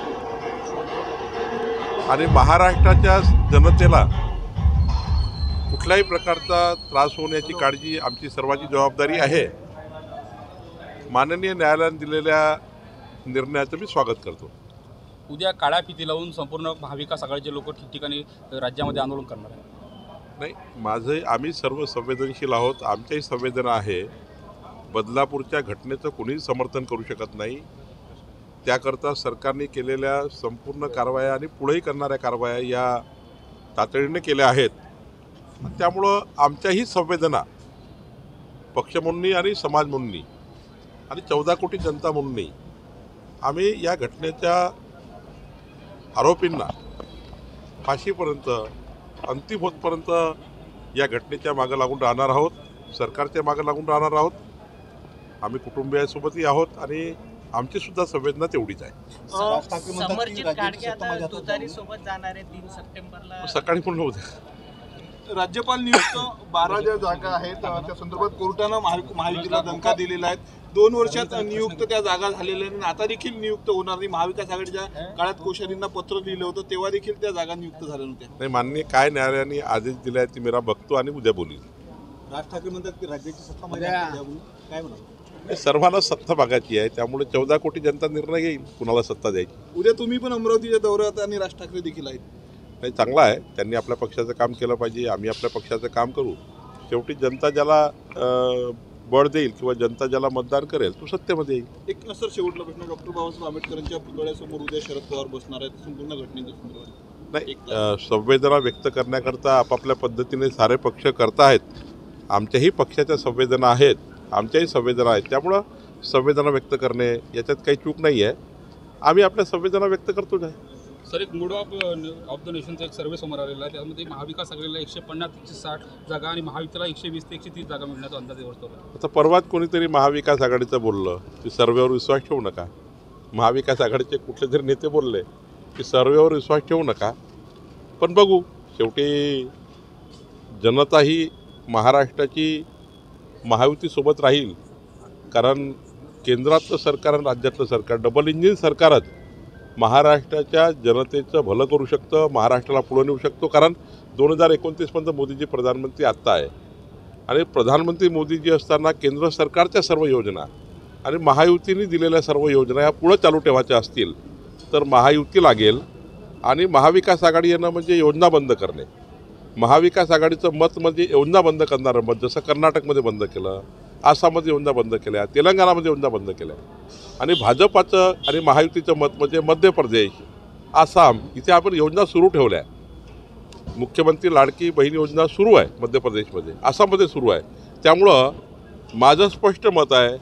आणि महाराष्ट्राच्या जनतेला कुठल्याही प्रकारचा त्रास होण्याची काळजी आमची सर्वांची जबाबदारी आहे. माननीय न्यायालयाने दिलेल्या निर्णयाचं मी स्वागत करतो. उद्या काळ्या फिती लावून संपूर्ण महाविकास आघाडीचे लोक ठिकठिकाणी राज्यामध्ये आंदोलन करणार आहे. नाही, आम्ही सर्व संवेदनशील आहोत. आमच्याही संवेदना आहे. बदलापूरच्या घटनेचं कोणीही समर्थन करू शकत नाही. त्याकरता सरकारने केलेल्या संपूर्ण कारवाया आणि पुढेही करणाऱ्या कारवाया या तातडीने केल्या आहेत. त्यामुळं आमच्याही संवेदना पक्ष म्हणून आणि समाज म्हणून आणि 14 कोटी जनता म्हणून आम्ही या घटनेच्या आरोपींना फाशीपर्यंत अंतिम होतपर्यंत या घटनेच्या मागे लागून राहणार आहोत, सरकारच्या मागे लागून राहणार आहोत. आम्ही कुटुंबियासोबतही आहोत आणि आमची सुद्धा संवेदना तेवढीच आहे. समर्जित गाडगे आता तुतारी सोबत जाणार आहे 3 सप्टेंबरला. सकाळी पूर्ण होते. राज्यपाल नियुक्त 12 ज्या जागा आहेत त्या संदर्भात कोर्टानं महायुतीला दणका दिलेला आहे. 2 वर्षात नियुक्त त्या जागा झालेल्या आहेत. आता देखील नियुक्त होणार नाही. महाविकास आघाडीच्या काळात कोश्यारींना पत्र लिहिलं होतं तेव्हा देखील त्या जागा नियुक्त झाल्या नव्हत्या. नाही, माननीय काय न्यायालयाने आदेश दिला आहे ती मेरा बघतो आणि उद्या बोलील. राज ठाकरे म्हणतात की राज्याची सत्ता काय म्हणा, सर्वांना सत्ता बघायची आहे, त्यामुळे 14 कोटी जनता निर्णय घेईल कुणाला सत्ता द्यायची. उद्या तुम्ही पण अमरावतीच्या दौऱ्यात आणि राज ठाकरे देखील आहेत. नाही, चांगला आहे. त्यांनी आपल्या पक्षाचं काम केलं पाहिजे, आम्ही आपल्या पक्षाचं काम करू. शेवटी जनता ज्याला बळ देईल किंवा जनता ज्याला मतदान करेल तो सत्तेमध्ये येईल. एक सर शेवटला प्रश्न, डॉक्टर बाबासाहेब आंबेडकरांच्या पुतळ्यासमोर उद्या शरद पवार बसणार आहेत, संपूर्ण घटनेच्या संदर्भात नाही, संवेदना व्यक्त करण्याकरता आपापल्या पद्धतीने सारे पक्ष करत आहेत. आमच्याही पक्षाच्या संवेदना आहेत, आमच्याही संवेदना आहेत, त्यामुळं संवेदना व्यक्त करणे याच्यात काही चूक नाही आहे. आम्ही आपल्या संवेदना व्यक्त करतोच आहे. सर, एक मूड ऑफ द नेशनचा एक सर्वे समोर आलेला आहे. त्यामध्ये महाविकास आघाडीला 150 ते 160 जागा आणि महायुतीला 120 ते 130 जागा मिळण्याचा अंदाज वर्तवला. आता परवात कोणीतरी महाविकास आघाडीचं बोललं की सर्वेवर विश्वास ठेवू नका. महाविकास आघाडीचे कुठले तरी नेते बोलले की सर्वेवर विश्वास ठेवू नका. पण बघू, शेवटी जनता ही महाराष्ट्राची महायुतीसोबत राहील. कारण केंद्रातलं सरकार आणि राज्यातलं सरकार डबल इंजिन सरकारच महाराष्ट्राच्या जनतेचं भलं करू शकतं, महाराष्ट्राला पुढे नेऊ शकतो. कारण 2029पर्यंत मोदीजी प्रधानमंत्री आत्ता आहे आणि प्रधानमंत्री मोदीजी असताना केंद्र सरकारच्या सर्व योजना आणि महायुतीने दिलेल्या सर्व योजना या पुढं चालू ठेवायच्या असतील तर महायुती लागेल. आणि महाविकास आघाडी येणं म्हणजे योजना बंद करणे. महाविकास आघाडीचं मत म्हणजे योजना बंद करणारं मत, जसं कर्नाटकमध्ये बंद केलं, आसाममध्ये योजना बंद केल्या, तेलंगणामध्ये योजना बंद केल्या. आणि भाजपाचं आणि महायुतीचं मत म्हणजे मध्य प्रदेश, आसाम इथे आपण योजना सुरू ठेवल्या. मुख्यमंत्री लाडकी बहीण योजना सुरू आहे मध्य प्रदेशमध्ये, आसाममध्ये सुरू आहे. त्यामुळं माझं स्पष्ट मत आहे,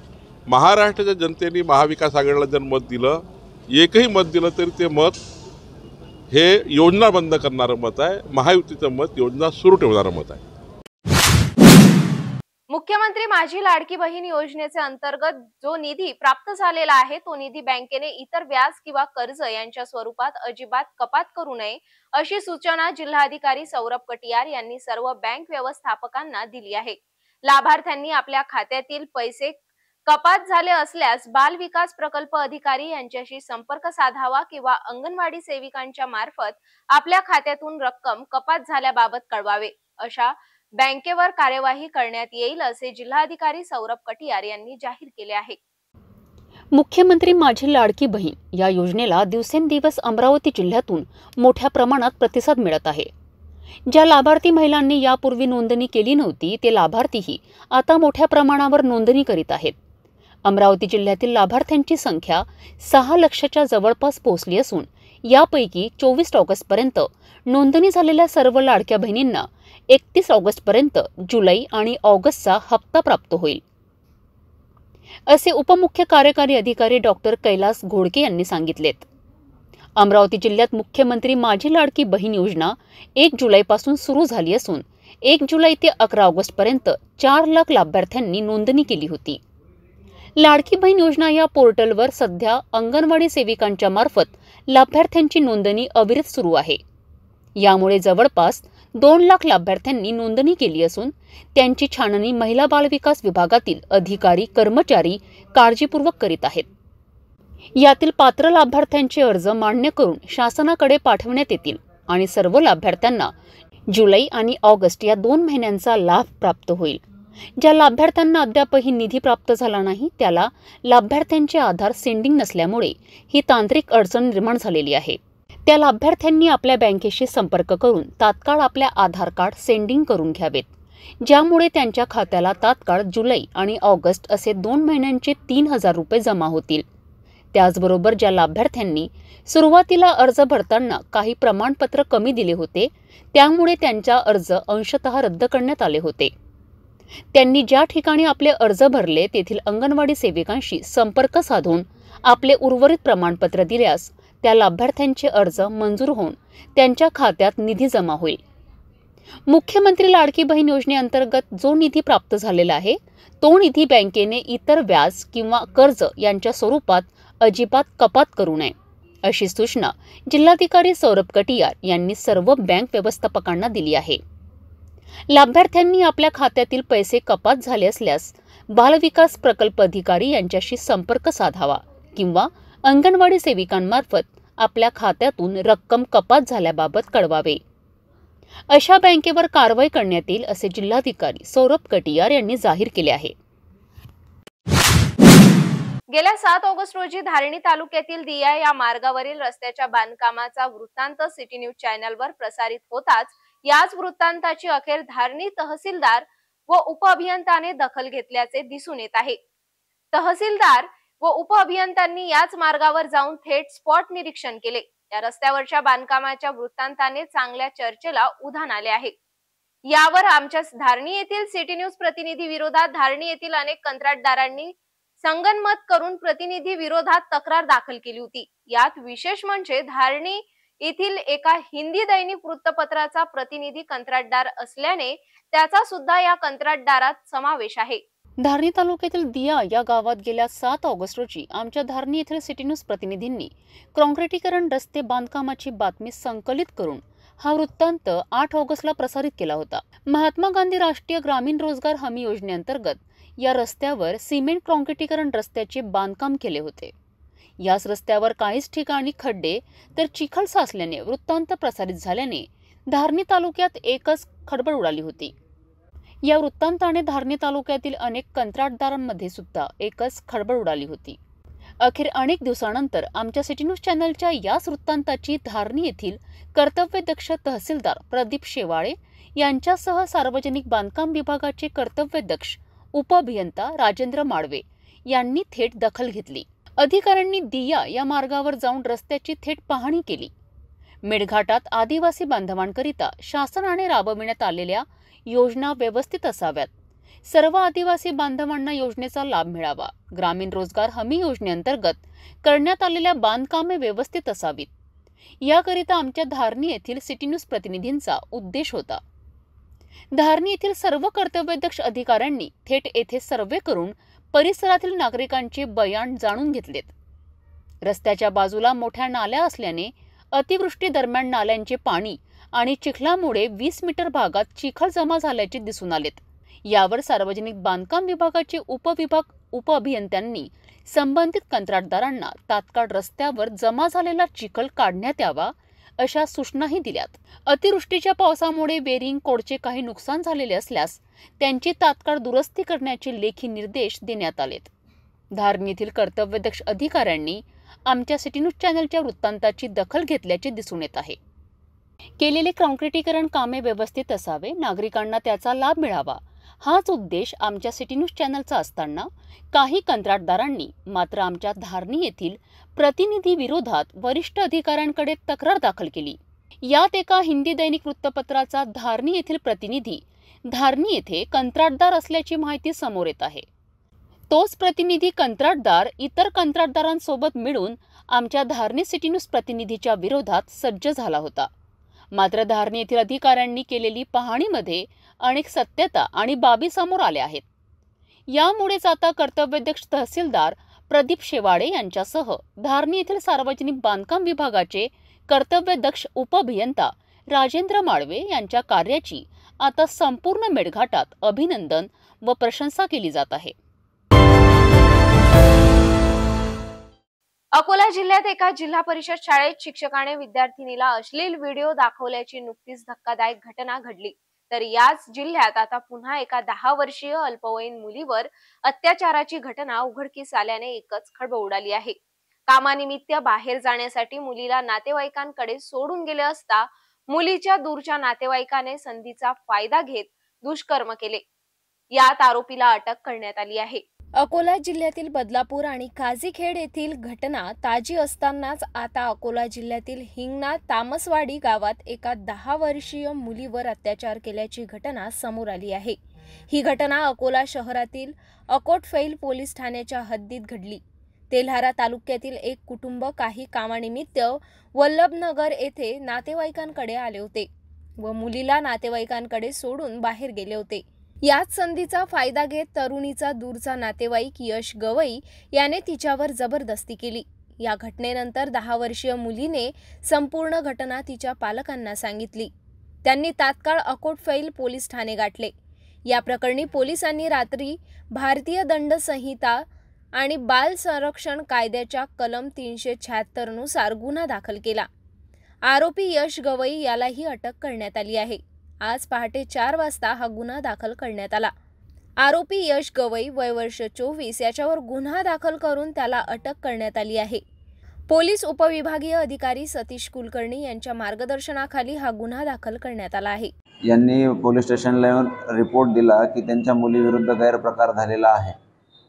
महाराष्ट्राच्या जनतेने महाविकास आघाडीला जर मत दिलं, एकही मत दिलं तरी ते मत हे योजना बंद करणारं मत आहे. महायुतीचं मत योजना सुरू ठेवणारं मत आहे. मुख्यमंत्री माझी लाडकी बहीण योजनेचे अंतर्गत जो निधी प्राप्त झालेला आहे तो निधी बँकेने इतर व्याज किंवा कर्ज यांच्या स्वरूपात अजिबात कपात करू नये अशी सूचना जिल्हाधिकारी सौरभ कटियार यांनी सर्व बँक व्यवस्थापकांना दिली आहे. लाभार्थ्यांनी आपल्या खात्यातील पैसे कपात झाले असल्यास बाल विकास प्रकल्प अधिकारी यांच्याशी संपर्क साधावा किंवा अंगणवाडी सेविकांच्या मार्फत आपल्या खात्यातून रक्कम कपात झाल्याबाबत कळवावे. अशा बँकेवर कार्यवाही करण्यात येईल असे जिल्हाधिकारी सौरभ कटियार यांनी जाहीर केले आहे. मुख्यमंत्री माझी लाडकी बहीण या योजनेला दिवसेंदिवस अमरावती जिल्ह्यातून मोठ्या प्रमाणात प्रतिसाद मिळत आहे. ज्या लाभार्थी महिलांनी यापूर्वी नोंदणी केली नव्हती ते लाभार्थीही आता मोठ्या प्रमाणावर नोंदणी करीत आहेत. अमरावती जिल्ह्यातील लाभार्थ्यांची संख्या 6 लक्षाच्या जवळपास पोहोचली असून यापैकी 24 ऑगस्टपर्यंत नोंदणी झालेल्या सर्व लाडक्या बहिणींना 31 ऑगस्टपर्यंत जुलै आणि ऑगस्टचा हप्ता प्राप्त होईल असे उपमुख्य कार्यकारी अधिकारी डॉक्टर कैलास घोडके यांनी सांगितलेत. अमरावती जिल्ह्यात मुख्यमंत्री माझी लाडकी बहीण योजना 1 जुलैपासून सुरू झाली असून 1 जुलै ते 11 ऑगस्टपर्यंत 4 लाख लाभार्थ्यांनी नोंदणी केली होती. लाडकी बहीण योजना या पोर्टलवर सध्या अंगणवाडी सेविकांच्या मार्फत लाभार्थ्यांची नोंदणी अविरत सुरू आहे. यामुळे जवळपास 2 लाख लाभार्थ्यांनी नोंदणी केली असून त्यांची छाननी महिला बालविकास विभागातील अधिकारी कर्मचारी काळजीपूर्वक करीत आहेत. यातील पात्र लाभार्थ्यांचे अर्ज मान्य करून शासनाकडे पाठवण्यात येतील आणि सर्व लाभार्थ्यांना जुलै आणि ऑगस्ट या 2 महिन्यांचा लाभ प्राप्त होईल. ज्या लाभार्थ्यांना अद्यापही निधी प्राप्त झाला नाही त्याला लाभार्थ्यांचे आधार सेंडिंग नसल्यामुळे ही तांत्रिक अडचण निर्माण झालेली आहे. त्या लाभार्थ्यांनी आपल्या बँकेशी संपर्क करून तात्काळ आपल्या आधार कार्ड सेंडिंग करून घ्यावेत, ज्यामुळे त्यांच्या खात्याला तात्काळ जुलै आणि ऑगस्ट असे 2 महिन्यांचे 3,000 रुपये जमा होतील. त्याचबरोबर ज्या लाभार्थ्यांनी सुरुवातीला अर्ज भरताना काही प्रमाणपत्र कमी दिले होते त्यामुळे त्यांचा अर्ज अंशतः रद्द करण्यात आले होते, त्यांनी ज्या ठिकाणी आपले अर्ज भरले तेथील अंगणवाडी सेविकांशी संपर्क साधून आपले उर्वरित प्रमाणपत्र दिल्यास त्या लाभार्थ्यांचे अर्ज मंजूर होऊन त्यांच्या खात्यात निधी जमा होईल. मुख्यमंत्री लाडकी बहीण योजनेअंतर्गत जो निधी प्राप्त झालेला आहे तो निधी बँकेने इतर व्याज किंवा कर्ज यांच्या स्वरूपात अजिबात कपात करू नये, अशी सूचना जिल्हाधिकारी सौरभ कटियार यांनी सर्व बँक व्यवस्थापकांना दिली आहे. लाभार्थ्यांनी आपल्या खात्यातील पैसे कपात झाले असल्यास बालविकास प्रकल्प अधिकारी यांच्याशी संपर्क साधावा किंवा अंगणवाडी सेविकांमार्फत आपल्या खात्यातून रक्कम कपात झाल्याबाबत कळवावे. अशा बँकेवर कारवाई करण्यात येईल असे जिल्हाधिकारी सौरभ कटियार यांनी जाहीर केले आहे. गेल्या 7 ऑगस्ट रोजी धारणी तालुक्यातील दिया या मार्गावरील रस्त्याच्या बांधकामाचा वृत्तांत सिटी न्यूज चॅनलवर प्रसारित होताच याच वृत्तांताची अखेर धारणी तहसीलदार व उपअभियंताने दखल घेतल्याचे दिसून येत आहे. तहसीलदार व उपअभियंत्यांनी याच मार्गावर जाऊन थेट स्पॉट निरीक्षण केले. या रस्त्यावरच्या बांधकामाच्या वृत्तांताने चांगल्या चर्चेला उधाण आले आहे. यावर आमच्या धारणी येथील सिटी न्यूज प्रतिनिधी विरोधात धारणी येथील अनेक कंत्राटदारांनी संगनमत करून प्रतिनिधी विरोधात तक्रार दाखल केली होती. यात विशेष म्हणजे धारणी येथील एका हिंदी दैनिक वृत्तपत्राचा प्रतिनिधी कंत्राटदार असल्याने त्याचा सुद्धा या कंत्राटदारात समावेश आहे. धारणी तालुक्यातील दिया या गावात गेल्या 7 ऑगस्ट रोजी आमच्या धारणी येथील सिटी न्यूज प्रतिनिधींनी काँक्रिटीकरण रस्ते बांधकामाची बातमी संकलित करून हा वृत्तांत 8 ऑगस्टला प्रसारित केला होता. महात्मा गांधी राष्ट्रीय ग्रामीण रोजगार हमी योजनेअंतर्गत या रस्त्यावर सिमेंट काँक्रिटीकरण रस्त्याचे बांधकाम केले होते. याच रस्त्यावर काहीच ठिकाणी खड्डे तर चिखल साचल्याने वृत्तांत प्रसारित झाल्याने धारणी तालुक्यात एकच खळबळ उडाली होती. या वृत्तांताने धारणी तालुक्यातील अनेक कंत्राटदारांमध्ये सुद्धा एकच खळबळ उडाली होती. अखेर अनेक दिवसानंतर आमच्या सिटी न्यूज चॅनलच्या याच वृत्तांताची धारणी येथील कर्तव्यदक्ष तहसीलदार प्रदीप शेवाळे यांच्यासह सार्वजनिक बांधकाम विभागाचे कर्तव्यदक्ष उपअभियंता राजेंद्र माळवे यांनी थेट दखल घेतली. अधिकाऱ्यांनी दिया या मार्गावर जाऊन रस्त्याची थेट पाहणी केली. मेळघाटात आदिवासी बांधवांकरिता शासनाने राबविण्यात आलेल्या योजना व्यवस्थित असाव्यात. सर्व आदिवासी बांधवांना योजनेचा लाभ मिळावा. ग्रामीण रोजगार हमी योजनेअंतर्गत करण्यात आलेल्या बांधकामे व्यवस्थित असावीत. याकरिता आमच्या धारणी येथील सिटी न्यूज प्रतिनिधींचा उद्देश होता. धारणी येथील सर्व कर्तव्यदक्ष अधिकाऱ्यांनी थेट येथे सर्वे करून परिसरातील नागरिकांचे बयान जाणून घेतलेत. रस्त्याच्या बाजूला मोठ्या नाल्या असल्याने अतिवृष्टी दरम्यान नाल्यांचे पाणी आणि चिखलामुळे 20 मीटर भागात चिखल जमा झाल्याचे दिसून आलेत. यावर सार्वजनिक बांधकाम विभागाचे उपअभियंत्यांनी संबंधित कंत्राटदारांना तात्काळ रस्त्यावर जमा झालेला चिखल काढण्यात यावा अशा सूचनाही दिल्यात. अतिवृष्टीच्या पावसामुळे बेरिंग कोडचे काही नुकसान झालेले असल्यास त्यांची तात्काळ दुरुस्ती करण्याचे लेखी निर्देश देण्यात आलेत. धारणी येथील कर्तव्यदक्ष अधिकाऱ्यांनी आमच्या सिटी न्यूज चॅनलच्या वृत्तांताची दखल घेतल्याचे दिसून येत आहे. केलेले काँक्रिटीकरण कामे व्यवस्थित असावे, नागरिकांना त्याचा लाभ मिळावा हाच उद्देश आमच्या सिटी न्यूज चॅनलचा असताना काही कंत्राटदारांनी मात्र आमच्या धारणी येथील प्रतिनिधी विरोधात वरिष्ठ अधिकाऱ्यांकडे तक्रार दाखल केली. यात एका हिंदी दैनिक वृत्तपत्राचा धारणी येथील प्रतिनिधी धारणी येथे कंत्राटदार असल्याची माहिती समोर येत आहे. तोच प्रतिनिधी कंत्राटदार इतर कंत्राटदारांसोबत मिळून आमच्या धारणी सिटी न्यूज प्रतिनिधीच्या विरोधात सज्ज झाला होता. मात्र धारणी येथील अधिकाऱ्यांनी केलेली पाहणीमध्ये अनेक सत्यता आणि बाबी समोर आल्या आहेत. यामुळेच आता कर्तव्यदक्ष तहसीलदार प्रदीप शेवाळे यांच्यासह धारणी येथील सार्वजनिक बांधकाम विभागाचे कर्तव्यदक्ष उपअभियंता राजेंद्र माळवे यांच्या कार्याची आता संपूर्ण मेळघाटात अभिनंदन व प्रशंसा केली जात आहे. अकोला जिल्ह्यात एका जिल्हा परिषद शाळेत शिक्षकाने विद्यार्थिनीला अश्लील व्हिडिओ दाखवल्याची नुकतीच धक्कादायक घटना घडली. तर याच जिल्ह्यात आता पुन्हा एका 10 वर्षीय अल्पवयीन मुलीवर अत्याचाराची घटना उघडकीस आल्याने एकच खळबळ उडाली आहे. कामानिमित्त बाहेर जाण्यासाठी मुलीला नातेवाईकांकडे सोडून गेले असता मुलीच्या दूरच्या नातेवाईकाने संधीचा फायदा घेत दुष्कर्म केले. यात आरोपीला अटक करण्यात आली आहे. अकोला जिल्ह्यातील बदलापूर आणि काझीखेड येथील घटना ताजी असतानाच आता अकोला जिल्ह्यातील हिंगणा तामसवाडी गावात एका 10 वर्षीय मुलीवर अत्याचार केल्याची घटना समोर आली आहे. ही घटना अकोला शहरातील अकोटफैल पोलीस ठाण्याच्या हद्दीत घडली. तेल्हारा तालुक्यातील एक कुटुंब काही कामानिमित्त वल्लभनगर येथे नातेवाईकांकडे आले होते. व मुलीला नातेवाईकांकडे सोडून बाहेर गेले होते। याच संधीचा फायदा घेत तरुणीचा दूरचा नातेवाईक यश गवई याने तिच्यावर जबरदस्ती केली। या घटनेनंतर 10 वर्षीय मुलीने संपूर्ण घटना तिच्या पालकांना सांगितली। त्यांनी तात्काळ अकोटफैल पोलीस ठाणे गाठले। या प्रकरणी पोलिसांनी रात्री भारतीय दंड संहिता आणि बाल संरक्षण कायद्याच्या कलम 376 नुसार गुन्हा दाखल केला। आरोपी यश गवई यालाही अटक करण्यात आली आहे। आज पहाटे 4 वाजता हा गुन्हा दाखल करण्यात आला। आरोपी यश गवई वय वर्ष 24 याच्यावर गुन्हा दाखल करून त्याला अटक करण्यात आली आहे। पोलीस उपविभागीय अधिकारी सतीश कुलकर्णी यांच्या मार्गदर्शनाखाली हा गुन्हा दाखल करण्यात आला आहे। यांनी पोलीस स्टेशनला येऊन रिपोर्ट दिला की त्यांच्या मुलीविरुद्ध गैरप्रकार झालेला आहे।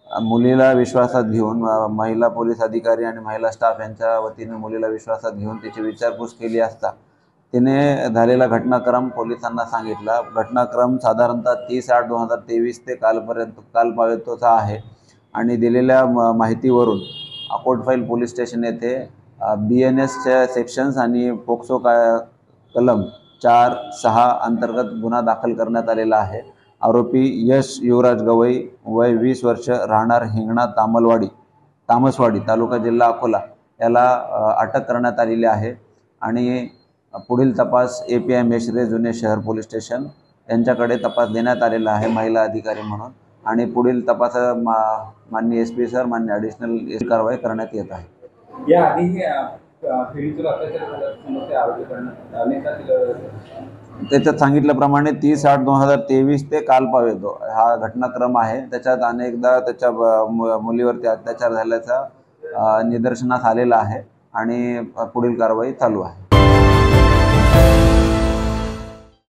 मुलीला विश्वासात घेऊन महिला पोलीस अधिकारी आणि महिला स्टाफ यांच्या वतीने मुलीला विश्वासात घेऊन तिची विचारपूस केली असता तिने झालेला घटनाक्रम पोलिसांना सांगितला। घटनाक्रम साधारणतः 30/8/2023 ते कालपावेतोचा आहे आणि दिलेल्या माहितीवरून अकोटफैल पोलीस स्टेशन येथे BNSच्या सेक्शन्स आणि पोक्सो कलम 4-6 अंतर्गत गुन्हा दाखल करण्यात आलेला आहे। आरोपी यश युवराज गवई वय 20 वर्ष राहणार हिंगणा तामसवाडी तालुका जिल्हा अकोला याला अटक करण्यात आलेली आहे आणि पुढील तपास API मेश्रे जुने शहर पोलीस स्टेशन यांच्याकडे तपास देण्यात आलेला आहे महिला अधिकारी म्हणून आणि पुढील तपासा माननीय SP सर माननीय ॲडिशनल कारवाई करण्यात येत आहे। या आधी त्याच्यात सांगितल्याप्रमाणे 30/8/2023 ते कालपावेतो हा घटनाक्रम आहे। त्याच्यात अनेकदा त्याच्या मुलीवरती अत्याचार झाल्याचा निदर्शनास आलेला आहे आणि पुढील कारवाई चालू आहे।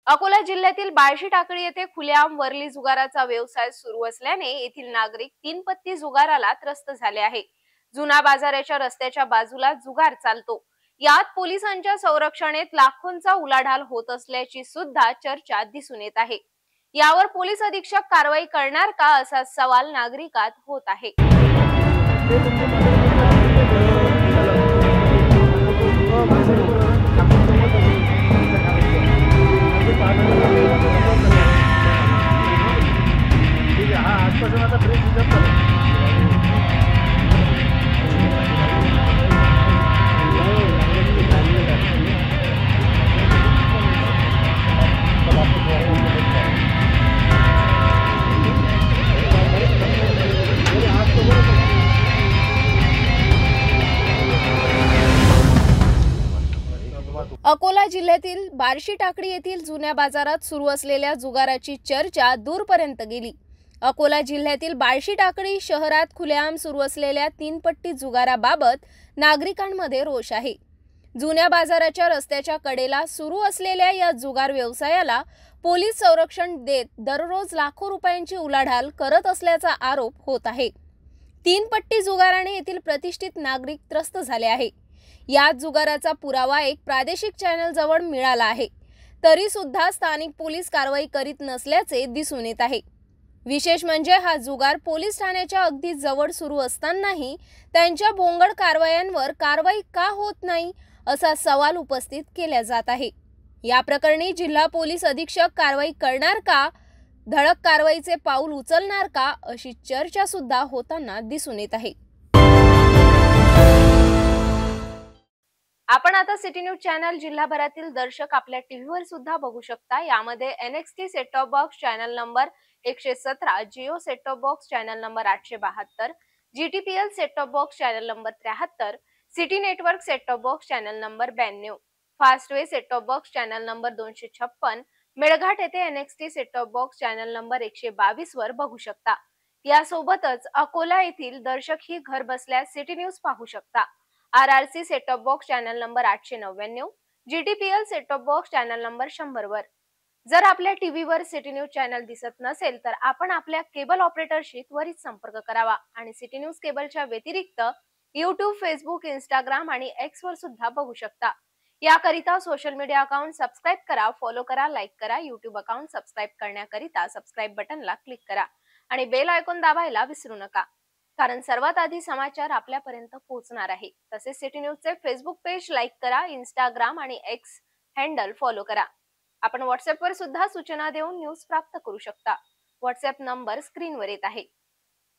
अकोला जिल्ह्यातील बार्शी टाकळी येथे खुलेआम वरली जुगाराचा व्यवसाय सुरू असल्याने येथील नागरिक 3 पत्ती जुगाराला त्रस्त झाले आहे। जुना बाजाराच्या रस्त्याच्या बाजूला जुगार चालतो। यात पोलिसांच्या संरक्षणेत लाखोंचा उलाढाल होत असल्याची सुद्धा चर्चा दिसून येत आहे। यावर पोलीस अधीक्षक कारवाई करणार का असा सवाल नागरिकात होत आहे। अकोला जिल्ह्यातील बार्शी टाकळी येथील जुन्या बाजारात सुरू असलेल्या जुगाराची चर्चा दूरपर्यंत गेली। अकोला जिल्ह्यातील बार्शी टाकळी शहरात खुलेआम सुरू असलेल्या 3 पट्टी जुगाराबाबत नागरिकांमध्ये रोष आहे। जुन्या बाजाराच्या रस्त्याच्या कडेला सुरू असलेल्या या जुगार व्यवसायाला पोलीस संरक्षण देत दररोज लाखो रुपयांची उलाढाल करत असल्याचा आरोप होत आहे। 3 पट्टी जुगाराने येथील प्रतिष्ठित नागरिक त्रस्त झाले आहे। या जुगाराचा पुरावा एक प्रादेशिक चॅनल जवळ मिळाला आहे, तरी सुद्धा स्थानिक पोलीस कारवाई करीत नसल्याचे दिसून येत आहे। विशेष म्हणजे हा जुगार पोलीस ठाण्याच्या अगदी जवळ सुरू असतानाही त्यांच्या भोंगळ कारवायांवर कारवाई का होत नाही असा सवाल उपस्थित केला जात आहे। या प्रकरणी जिल्हा पोलीस अधीक्षक कारवाई करणार का, धडक कारवाईचे पाऊल उचलणार का अशी चर्चा सुद्धा होताना दिसून येत आहे। आपण आता सिटी न्यूज चॅनल जिल्हाभरातील दर्शक आपल्या टीव्हीवर सुद्धा बघू शकता। यामध्ये NXT set top box channel number 117, Jio set top box channel number 872, GTPL set top box channel number 73, city network set top box channel number 92, Fastway set top box channel number 256, Melghat येथे NXT set top box channel number 122 वर बघू शकता। यासोबतच अकोला येथील दर्शक ही घर बसल्या city news पाहू शकता। RRC set top box channel number 899, GTPL set top box channel number 100 वर। जर आपल्या टीव्हीवर सिटी न्यूज चॅनल दिसत नसेल तर आपण आपल्या केबल ऑपरेटरशी त्वरित संपर्क करावा आणि सिटी न्यूज केबलच्या व्यतिरिक्त YouTube, Facebook, Instagram आणि X वर सुद्धा बघू शकता। याकरिता सोशल मीडिया अकाउंट सबस्क्राइब करा, फॉलो करा, लाईक करा। YouTube अकाउंट सबस्क्राइब करण्याकरिता सबस्क्राइब बटनला क्लिक करा आणि बेल आयकॉन दाबायला विसरू नका, कारण सर्वात आधी समाचार आपल्यापर्यंत पोहोचणार आहे। तसेच सिटी न्यूजचे फेसबुक पेज लाईक करा, Instagram आणि X हँडल फॉलो करा। आपण व्हॉट्सअपवर सुद्धा सूचना देऊन न्यूज प्राप्त करू शकता. व्हॉट्सअप नंबर स्क्रीनवर येत आहे.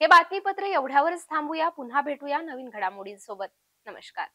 हे बातमीपत्र एवढ्यावरच थांबूया. पुन्हा भेटूया नवीन घडामोडींसोबत. नमस्कार.